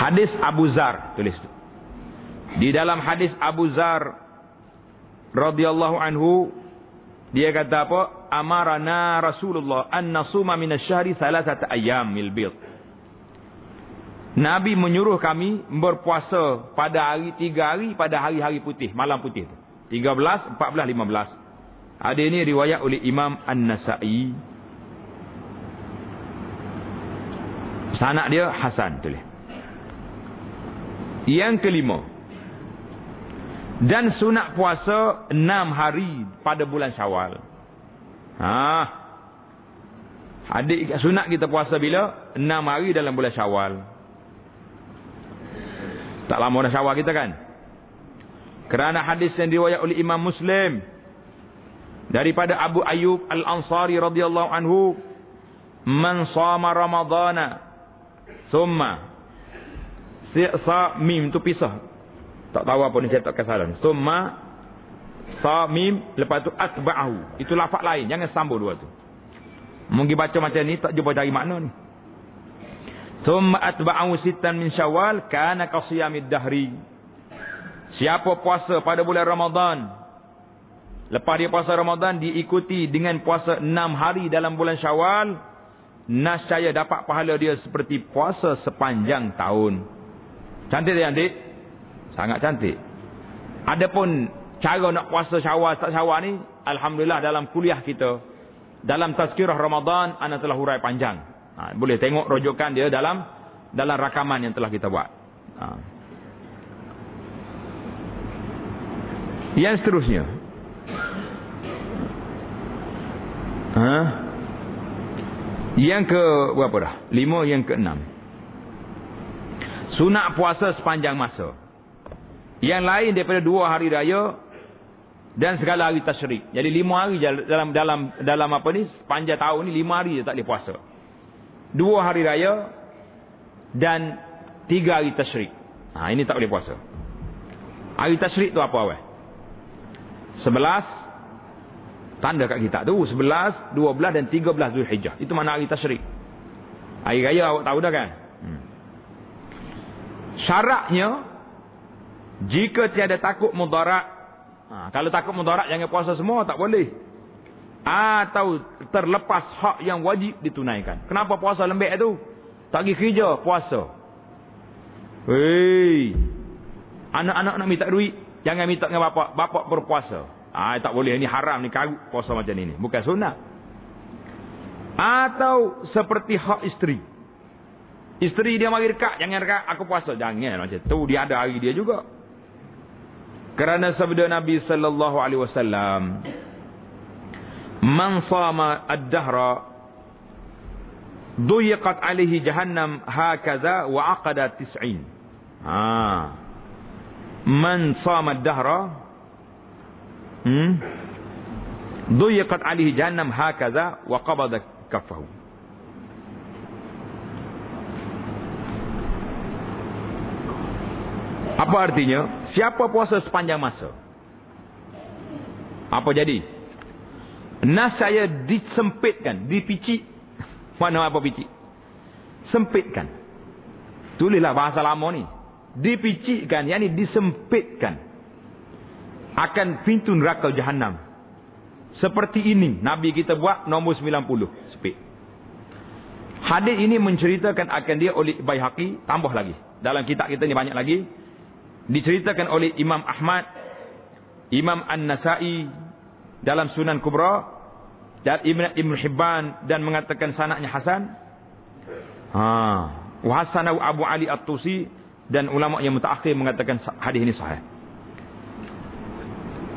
Hadis Abu Zar, tulis. Di dalam hadis Abu Zar radhiyallahu anhu, dia kata apa? Amarana Rasulullah an nasuma minasyahri 3 ayyamil bid. Nabi menyuruh kami berpuasa pada hari 3 hari pada hari-hari putih, malam putih tu. 13, 14, 15. Ada ini riwayat oleh Imam An-Nasa'i. Sanad dia hasan, tulis. Yang kelima. Dan sunat puasa 6 hari pada bulan Syawal. Sunat kita puasa bila? 6 hari dalam bulan Syawal. Tak lama dah Syawal kita kan? Kerana hadis yang diriwayat oleh Imam Muslim daripada Abu Ayyub Al-Ansari radhiyallahu anhu, man shama Ramadana thumma mim tu pisah. Tak tahu apa ni cetak kesalahan. Thumma mim, lepas tu atba'ahu. Itu lafaz lain, jangan sambung dua tu. Mungkin baca macam ni tak jumpa cari makna ni. Thumma atba'ahu sittan min Syawal kana qasiyamid dahri. Siapa puasa pada bulan Ramadan, lepas dia puasa Ramadan diikuti dengan puasa 6 hari dalam bulan Syawal, nascaya dapat pahala dia seperti puasa sepanjang tahun. Cantik tak cantik? Sangat cantik. Adapun cara nak puasa Syawal tak Syawal ni, alhamdulillah dalam kuliah kita, dalam tazkirah Ramadan, ana telah hurai panjang. Boleh tengok rujukan dia dalam rakaman yang telah kita buat. Yang seterusnya. Yang ke berapa dah? 5, yang ke 6. Sunat puasa sepanjang masa. Yang lain daripada 2 hari raya dan segala hari tasyrik. Jadi 5 hari dalam apa ni, sepanjang tahun ni 5 hari je tak boleh puasa. 2 hari raya dan 3 hari tasyrik. Ini tak boleh puasa. Hari tasyrik tu apa weh? 11 tanda kat kita tu 11, 12 dan 13 Zulhijjah. Itu mana hari tasyrik. Hari raya awak tahu dah kan? Syaratnya jika tiada takut mudarat. Kalau takut mudarat jangan puasa semua, tak boleh. Atau terlepas hak yang wajib ditunaikan. Kenapa puasa lembek tu? Tak pergi kerja, puasa. Hei, anak-anak nak minta duit, jangan minta dengan bapak. Bapak berpuasa. Tak boleh, ini haram, ni karut puasa macam ini. Bukan sunat. Atau seperti hak isteri. Isteri dia mari dekat, jangan dekat, aku puasa. Jangan macam tu, dia ada hari dia juga. Kerana sabda Nabi sallallahu alaihi wasallam, man sama ad-dahra duyiqat alaihi jahannam hakaza wa aqada 90. Man sama dahra duyiqat alihi jahannam hakaza wa qabada kaffahu. Apa artinya? Siapa puasa sepanjang masa? Apa jadi? Nas saya disempitkan, dipicik. Mana apa picik? Sempitkan. Tulislah bahasa lama ni. Dipicikkan, yakni disempitkan. Akan pintu neraka Jahannam. Seperti ini Nabi kita buat nombor 90, sempit. Hadis ini menceritakan akan dia oleh Baihaqi, tambah lagi. Dalam kitab kita ni banyak lagi. Diceritakan oleh Imam Ahmad, Imam An-Nasai dalam Sunan Kubra, dan Ibn Hibban, dan mengatakan sanadnya hasan. Wa hasanahu Abu Ali At-Tusi, dan ulama yang mutaakhir mengatakan hadis ini sahih.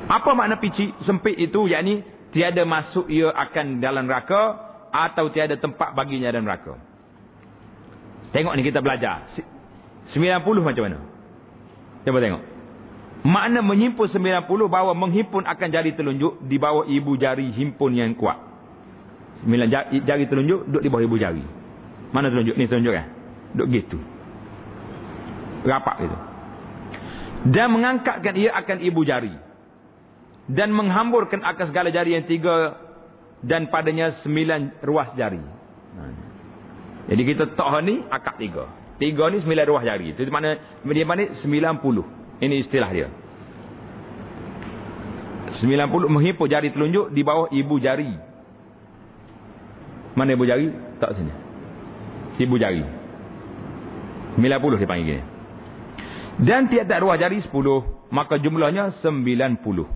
Apa makna picik sempit itu? Yakni tiada masuk ia akan dalam neraka, atau tiada tempat baginya dalam neraka. Tengok ni kita belajar 90 macam mana. Cuba tengok. Makna menyimpun 90 bahawa menghimpun akan jari telunjuk di bawah ibu jari himpun yang kuat. 9 jari telunjuk duduk di bawah ibu jari. Mana telunjuk? Ni telunjuk kan? Duduk gitu. Rapat gitu. Dan mengangkatkan ia akan ibu jari. Dan menghamburkan akan segala jari yang 3 dan padanya 9 ruas jari. Jadi kita tak ni akad 3. 3 ni 9 ruas jari. Itu mana dia mana 90. Ini istilah dia. 90 menghimpun jari telunjuk di bawah ibu jari. Mana ibu jari? Tak sini. Ibu jari. 90 dia panggil gini. Dan tiada ruas jari 10, maka jumlahnya 90.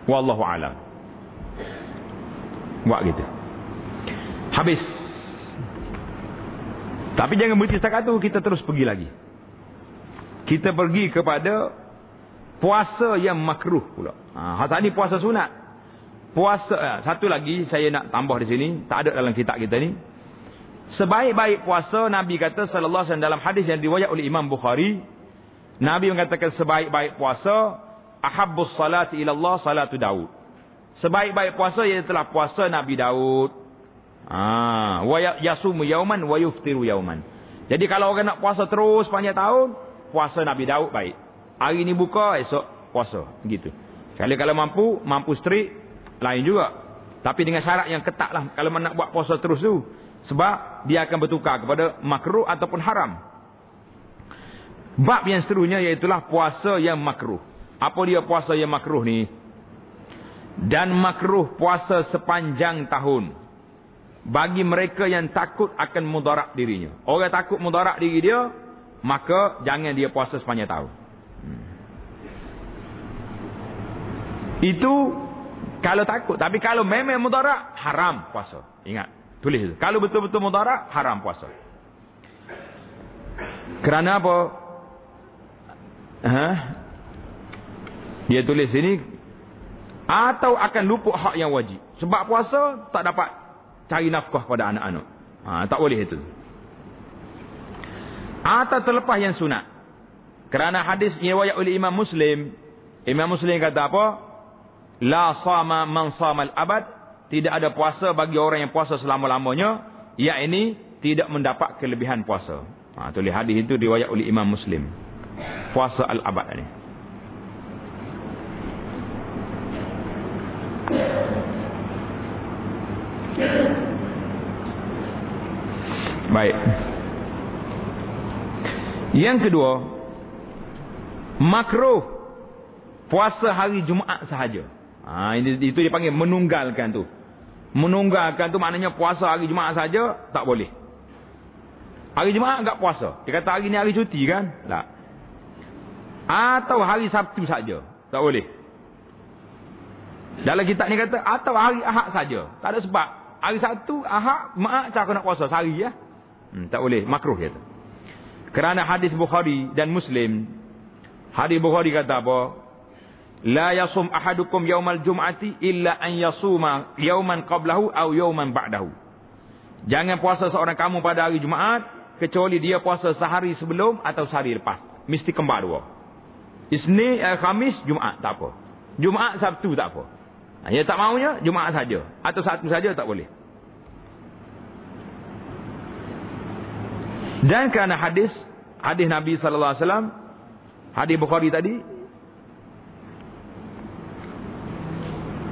Wallahu a'lam. Buat gitu. Habis. Tapi jangan berhenti setakat tu, kita terus pergi lagi. Kita pergi kepada puasa yang makruh pula. Hari ni puasa sunat. Puasa satu lagi saya nak tambah di sini, tak ada dalam kitab kita ni. Sebaik-baik puasa, Nabi kata sallallahu alaihi wasallam dalam hadis yang diriwayat oleh Imam Bukhari, Nabi mengatakan sebaik-baik puasa, ahabbus salati ila Allah salatu Daud. Sebaik-baik puasa ialah puasa Nabi Daud. Wa yasumu yauman wa yuftiru yauman. Jadi kalau orang nak puasa terus panjang tahun, puasa Nabi Daud baik. Hari ni buka, esok puasa, gitu. Kalau mampu strict, lain juga. Tapi dengan syarat yang ketat lah. Kalau nak buat puasa terus tu, sebab dia akan bertukar kepada makruh ataupun haram. Bab yang seterusnya iaitulah puasa yang makruh. Apa dia puasa yang makruh ni? Dan makruh puasa sepanjang tahun. Bagi mereka yang takut akan mudarat dirinya. Orang takut mudarat diri dia, maka jangan dia puasa sepanjang tahun. Itu kalau takut. Tapi kalau memang mudarat, haram puasa. Ingat, tulis itu. Kalau betul-betul mudarat, haram puasa. Kerana apa? Dia tulis sini, atau akan luput hak yang wajib. Sebab puasa tak dapat cari nafkah pada anak-anak. Tak boleh itu. Atau terlepas yang sunat. Kerana hadis yang riwayat oleh Imam Muslim. Imam Muslim kata apa? La sama man sama al-abad. Tidak ada puasa bagi orang yang puasa selama-lamanya. Yakni tidak mendapat kelebihan puasa. Tulis hadis itu riwayat oleh Imam Muslim. Puasa al-abad ni. Baik. Yang kedua, makruh puasa hari Jumaat sahaja. Itu dipanggil menunggalkan tu. Menunggalkan tu maknanya puasa hari Jumaat saja tak boleh. Hari Jumaat enggak puasa. Dia kata hari ni hari cuti kan? Tak. Atau hari Sabtu saja, tak boleh. Dalam kitab ni kata atau hari Ahad saja. Tak ada sebab. Hari Sabtu, Ahad, Jumaat cara nak puasa sehari ya. Tak boleh, makruh kata. Kerana hadis Bukhari dan Muslim. Hadis Bukhari kata apa? La yasum ahadukum yaumal jum'ati illa an yasuma yauman qablahu aw yauman ba'dahu. Jangan puasa seorang kamu pada hari Jumaat kecuali dia puasa sehari sebelum atau sehari lepas. Mesti kembar dua. Isnin, Khamis, Jumaat tak apa. Jumaat, Sabtu tak apa. Dia tak maunya Jumaat saja atau Sabtu saja tak boleh. Dan kerana hadis Nabi sallallahu alaihi wasallam, hadis Bukhari tadi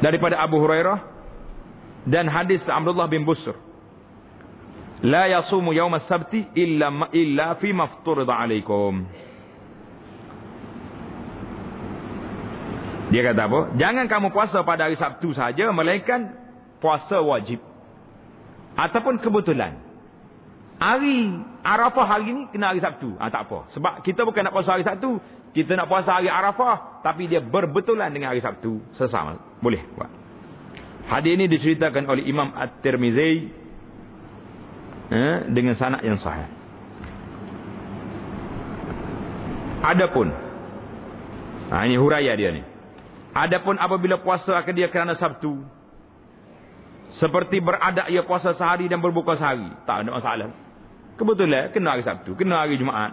daripada Abu Hurairah dan hadis Abdullah bin Busr, la yasumu yaum as-sabti illa fi mafturida alaikum. Dia kata apa? Jangan kamu puasa pada hari Sabtu saja, melainkan puasa wajib. Ataupun kebetulan. Hari Arafah hari ni kena hari Sabtu. Tak apa. Sebab kita bukan nak puasa hari Sabtu. Kita nak puasa hari Arafah. Tapi dia berbetulan dengan hari Sabtu. Sesama. Boleh buat. Hadis ini diceritakan oleh Imam At-Tirmizi. Dengan sanad yang sahih. Adapun. Ini huraian dia ni. Adapun apabila puasa akan dia kerana Sabtu, seperti beradat ia puasa sehari dan berbuka sehari, tak ada masalah. Kebetulan kena hari Sabtu, kena hari Jumaat,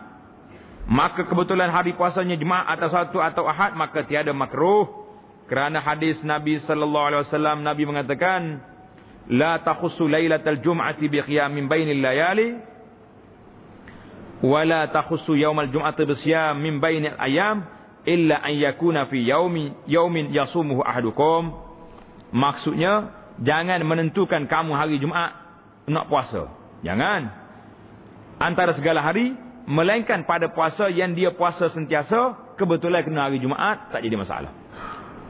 maka kebetulan hari puasanya Jumaat atau Sabtu atau Ahad, maka tiada makruh. Kerana hadis Nabi sallallahu alaihi wasallam, Nabi mengatakan, la takhussu lailatal jum'ati bi qiyamin bainil layali wa la takhussu yaumal jum'ati bi siyam min bainil ayam illa an yakuna fi yaumin yasumuhu ahadukum. Maksudnya, jangan menentukan kamu hari Jumaat nak puasa. Jangan. Antara segala hari, melainkan pada puasa yang dia puasa sentiasa, kebetulan kena hari Jumaat, tak jadi masalah.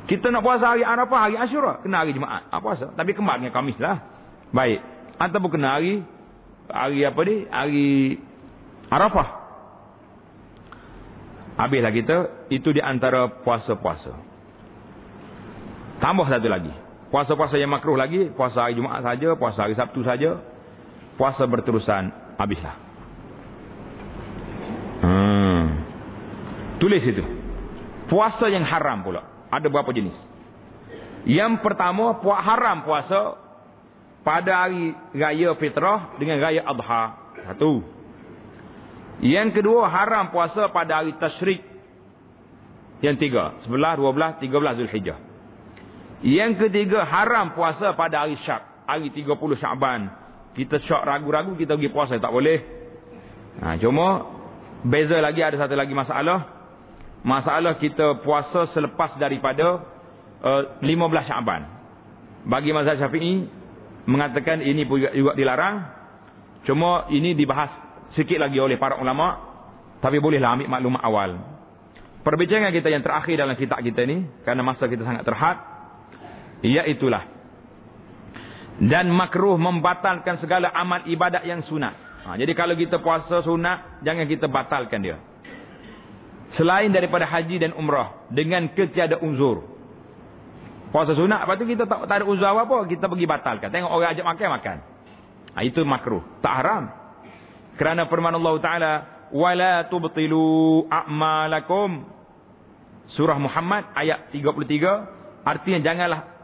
Kita nak puasa hari Arafah, hari Ashura, kena hari Jumaat, puasa. Tapi kembar dengan Khamis lah. Baik. Ataupun kena hari apa ni? Hari Arafah. Habislah kita. Itu di antara puasa-puasa. Tambah satu lagi. Puasa-puasa yang makruh lagi. Puasa hari Jumaat saja. Puasa hari Sabtu saja. Puasa berterusan. Habislah. Tulis itu. Puasa yang haram pula. Ada berapa jenis? Yang pertama, haram puasa pada hari Raya Fitrah dengan Raya Adha. Satu. Yang kedua, haram puasa pada hari Tasyrik. Yang tiga, 11, 12, 13 Zulhijjah. Yang ketiga, haram puasa pada hari Syak. Hari 30 Sya'ban. Kita syak ragu-ragu, kita pergi puasa, tak boleh. Cuma, beza lagi, ada satu lagi masalah. Masalah kita puasa selepas daripada 15 Sya'ban. Bagi mazhab Syafi'i, mengatakan ini juga dilarang. Cuma, ini dibahas sikit lagi oleh para ulama, tapi bolehlah ambil maklumat awal. Perbincangan kita yang terakhir dalam kitab kita ni, kerana masa kita sangat terhad, iaitulah, dan makruh membatalkan segala amal ibadat yang sunat. Jadi kalau kita puasa sunat, jangan kita batalkan dia. Selain daripada haji dan umrah, dengan ketiada uzur. Puasa sunat, lepas tu kita tak ada uzur apa-apa, kita pergi batalkan. Tengok orang ajak makan. Itu makruh, tak haram. Kerana firman Allah Ta'ala, wala tubtilu a'malakum. Surah Muhammad ayat 33. Artinya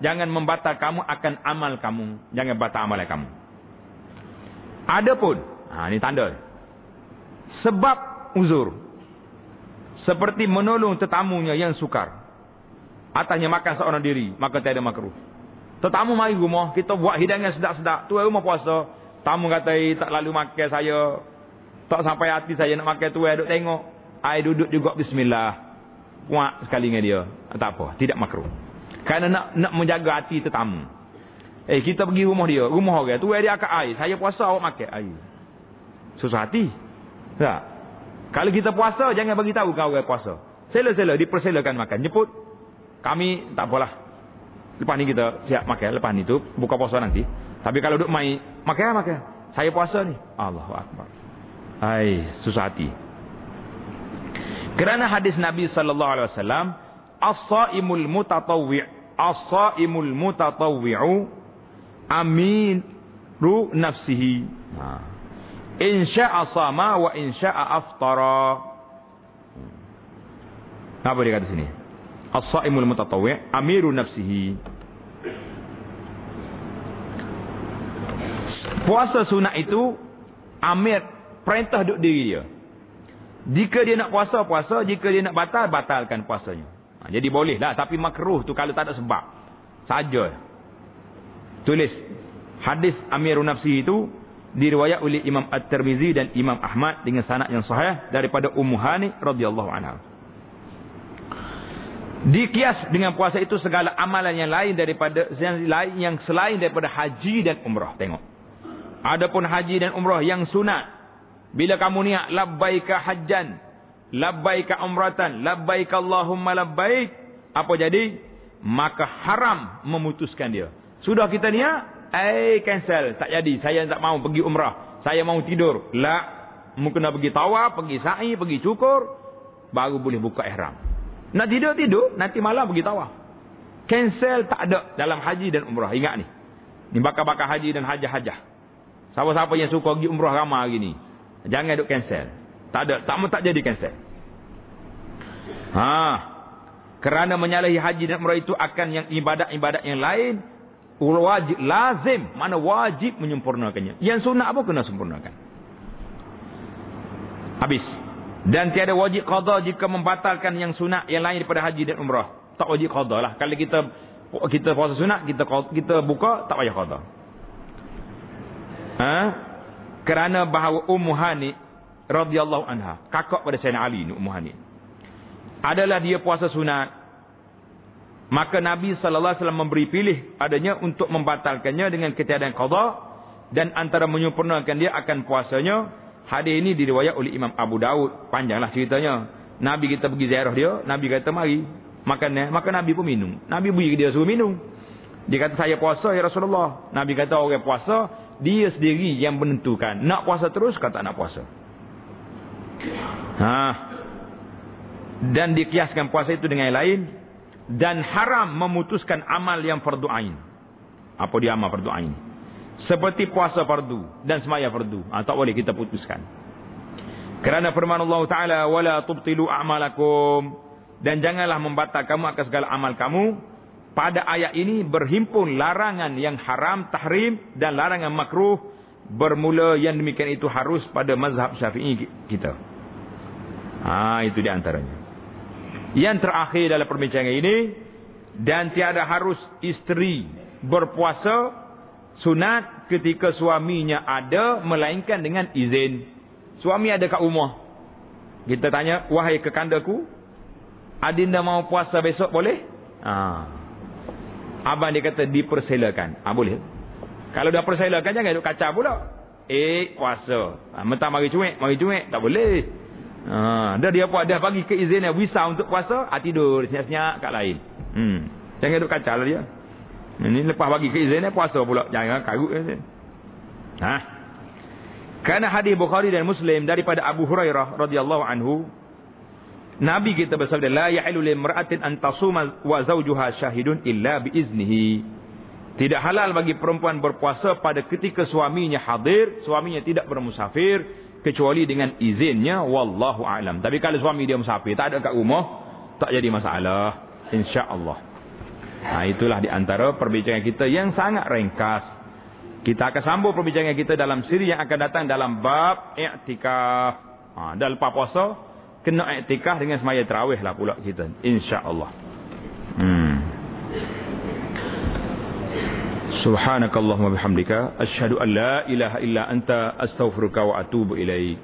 jangan membatal kamu akan amal kamu. Jangan batal amalan kamu. Adapun, ini tanda. Sebab uzur. Seperti menolong tetamunya yang sukar. Atasnya makan seorang diri, maka tiada makruh. Tetamu mari rumah, kita buat hidangan sedap-sedap. Tu rumah puasa. Tamu kata, tak lalu makan saya. Tak sampai hati saya nak makan tu. Duduk tengok. Saya duduk juga bismillah. Kuat sekali dengan dia. Tak apa. Tidak makruh. Kerana nak menjaga hati tetamu. Kita pergi rumah dia. Rumah orang. Tu dia akak air. Saya puasa awak makan air. Susah hati. Tak? Kalau kita puasa, jangan bagi tahu kau orang puasa. Sela-sela. Dipersilakan makan. Jemput. Kami tak apalah. Lepas ni kita siap makan. Lepas ni tu buka puasa nanti. Tapi kalau duduk main, makan. Saya puasa ni. Allahu Akbar. Susah hati. Kerana hadis Nabi sallallahu alaihi wasallam, as-saimul mutatawwi'u amiru nafsihi. In sya'a sama wa in sya'a aftara. Apa dia kata sini? As-saimul mutatawwi' amiru nafsihi. Puasa sunat itu amir perintah duk diri dia. Jika dia nak puasa, puasa. Jika dia nak batal, batalkan puasanya. Jadi boleh lah. Tapi makruh tu kalau tak ada sebab. Saja. Tulis. Hadis Amirun Nafsi itu diriwayat oleh Imam At-Tirmizi dan Imam Ahmad dengan sanad yang sahih daripada Ummu Hani radhiyallahu anha. Dikias dengan puasa itu segala amalan yang lain daripada yang selain daripada haji dan umrah. Tengok. Adapun haji dan umrah yang sunat, bila kamu niat labbaika hajjan, labbaika umratan, labbaika Allahumma labbaik, apa jadi? Maka haram memutuskan dia. Sudah kita niat, cancel, tak jadi. Saya tak mau pergi umrah. Saya mau tidur. Mu kena pergi tawaf, pergi sa'i, pergi cukur, baru boleh buka ihram. Nak tidur, nanti malam pergi tawaf. Cancel tak ada dalam haji dan umrah. Ingat ni. Ni bakar-bakar haji dan hajah-hajah. Siapa-siapa yang suka pergi umrah ramai hari ni, jangan duk cancel. Tak ada, tak jadi cancel. Kerana menyalahi haji dan umrah itu akan yang ibadat-ibadat yang lain, wajib, lazim, mana wajib menyempurnakannya. Yang sunat apa kena sempurnakan. Habis. Dan tiada wajib qada jika membatalkan yang sunat yang lain daripada haji dan umrah. Tak wajib qada lah. Kalau kita puasa sunat, kita buka, tak payah qada. Kerana bahawa Ummu Hani radhiyallahu anha, kakak pada Sayyidina Ali ni, Ummu Hani, adalah dia puasa sunat. Maka Nabi SAW memberi pilih padanya untuk membatalkannya dengan ketiadaan qada dan antara menyempurnakan dia akan puasanya. Hadis ini diriwayat oleh Imam Abu Daud. Panjanglah ceritanya. Nabi kita pergi ziarah dia, Nabi kata mari makan, maka Nabi pun minum. Nabi beri dia suruh minum. Dia kata saya puasa ya Rasulullah. Nabi kata orang puasa dia sendiri yang menentukan nak puasa terus kata nak puasa. Dan dikiaskan puasa itu dengan yang lain. Dan haram memutuskan amal yang fardu ain. Apa dia amal fardu ain? Seperti puasa fardu dan sembahyang fardu. Tak boleh kita putuskan. Kerana firman Allah Ta'ala, wala tubtilu a'malakum, dan janganlah membatal kamu akan segala amal kamu. Pada ayat ini berhimpun larangan yang haram, tahrim, dan larangan makruh. Bermula yang demikian itu harus pada mazhab Syafi'i kita. Itu di antaranya. Yang terakhir dalam perbincangan ini, dan tiada harus isteri berpuasa sunat ketika suaminya ada, melainkan dengan izin. Suami ada kat rumah, kita tanya, wahai kekandaku, adinda mau puasa besok boleh? Abang dia kata dipersilakan. Boleh. Kalau dah persilakan, jangan duk kacau pula. Puasa. Mentang mari cuek, tak boleh. Dia bagi keizinan visa untuk puasa, tidur senyap-senyap kat lain. Jangan duk kacau lah dia. Ini lepas bagi keizinan puasa pula, jangan karut. Kerana hadis Bukhari dan Muslim daripada Abu Hurairah radhiyallahu anhu, Nabi kita bersabda, la ya'ilu limra'atin an tasuma wa zawjuha syahidun illa biiznihi. Tidak halal bagi perempuan berpuasa pada ketika suaminya hadir, suaminya tidak bermusafir, kecuali dengan izinnya, wallahu a'lam. Tapi kalau suami dia musafir, tak ada kat rumah, tak jadi masalah, insya-Allah. Itulah di antara perbincangan kita yang sangat ringkas. Kita akan sambung perbincangan kita dalam siri yang akan datang dalam bab i'tikaf. Dan lepas puasa kena i'tikaf dengan sembahyang tarawih lah pula kita, insya-Allah. Subhanakallahumma bihamdika asyhadu an la ilaha illa anta astaghfiruka wa atubu ilaik.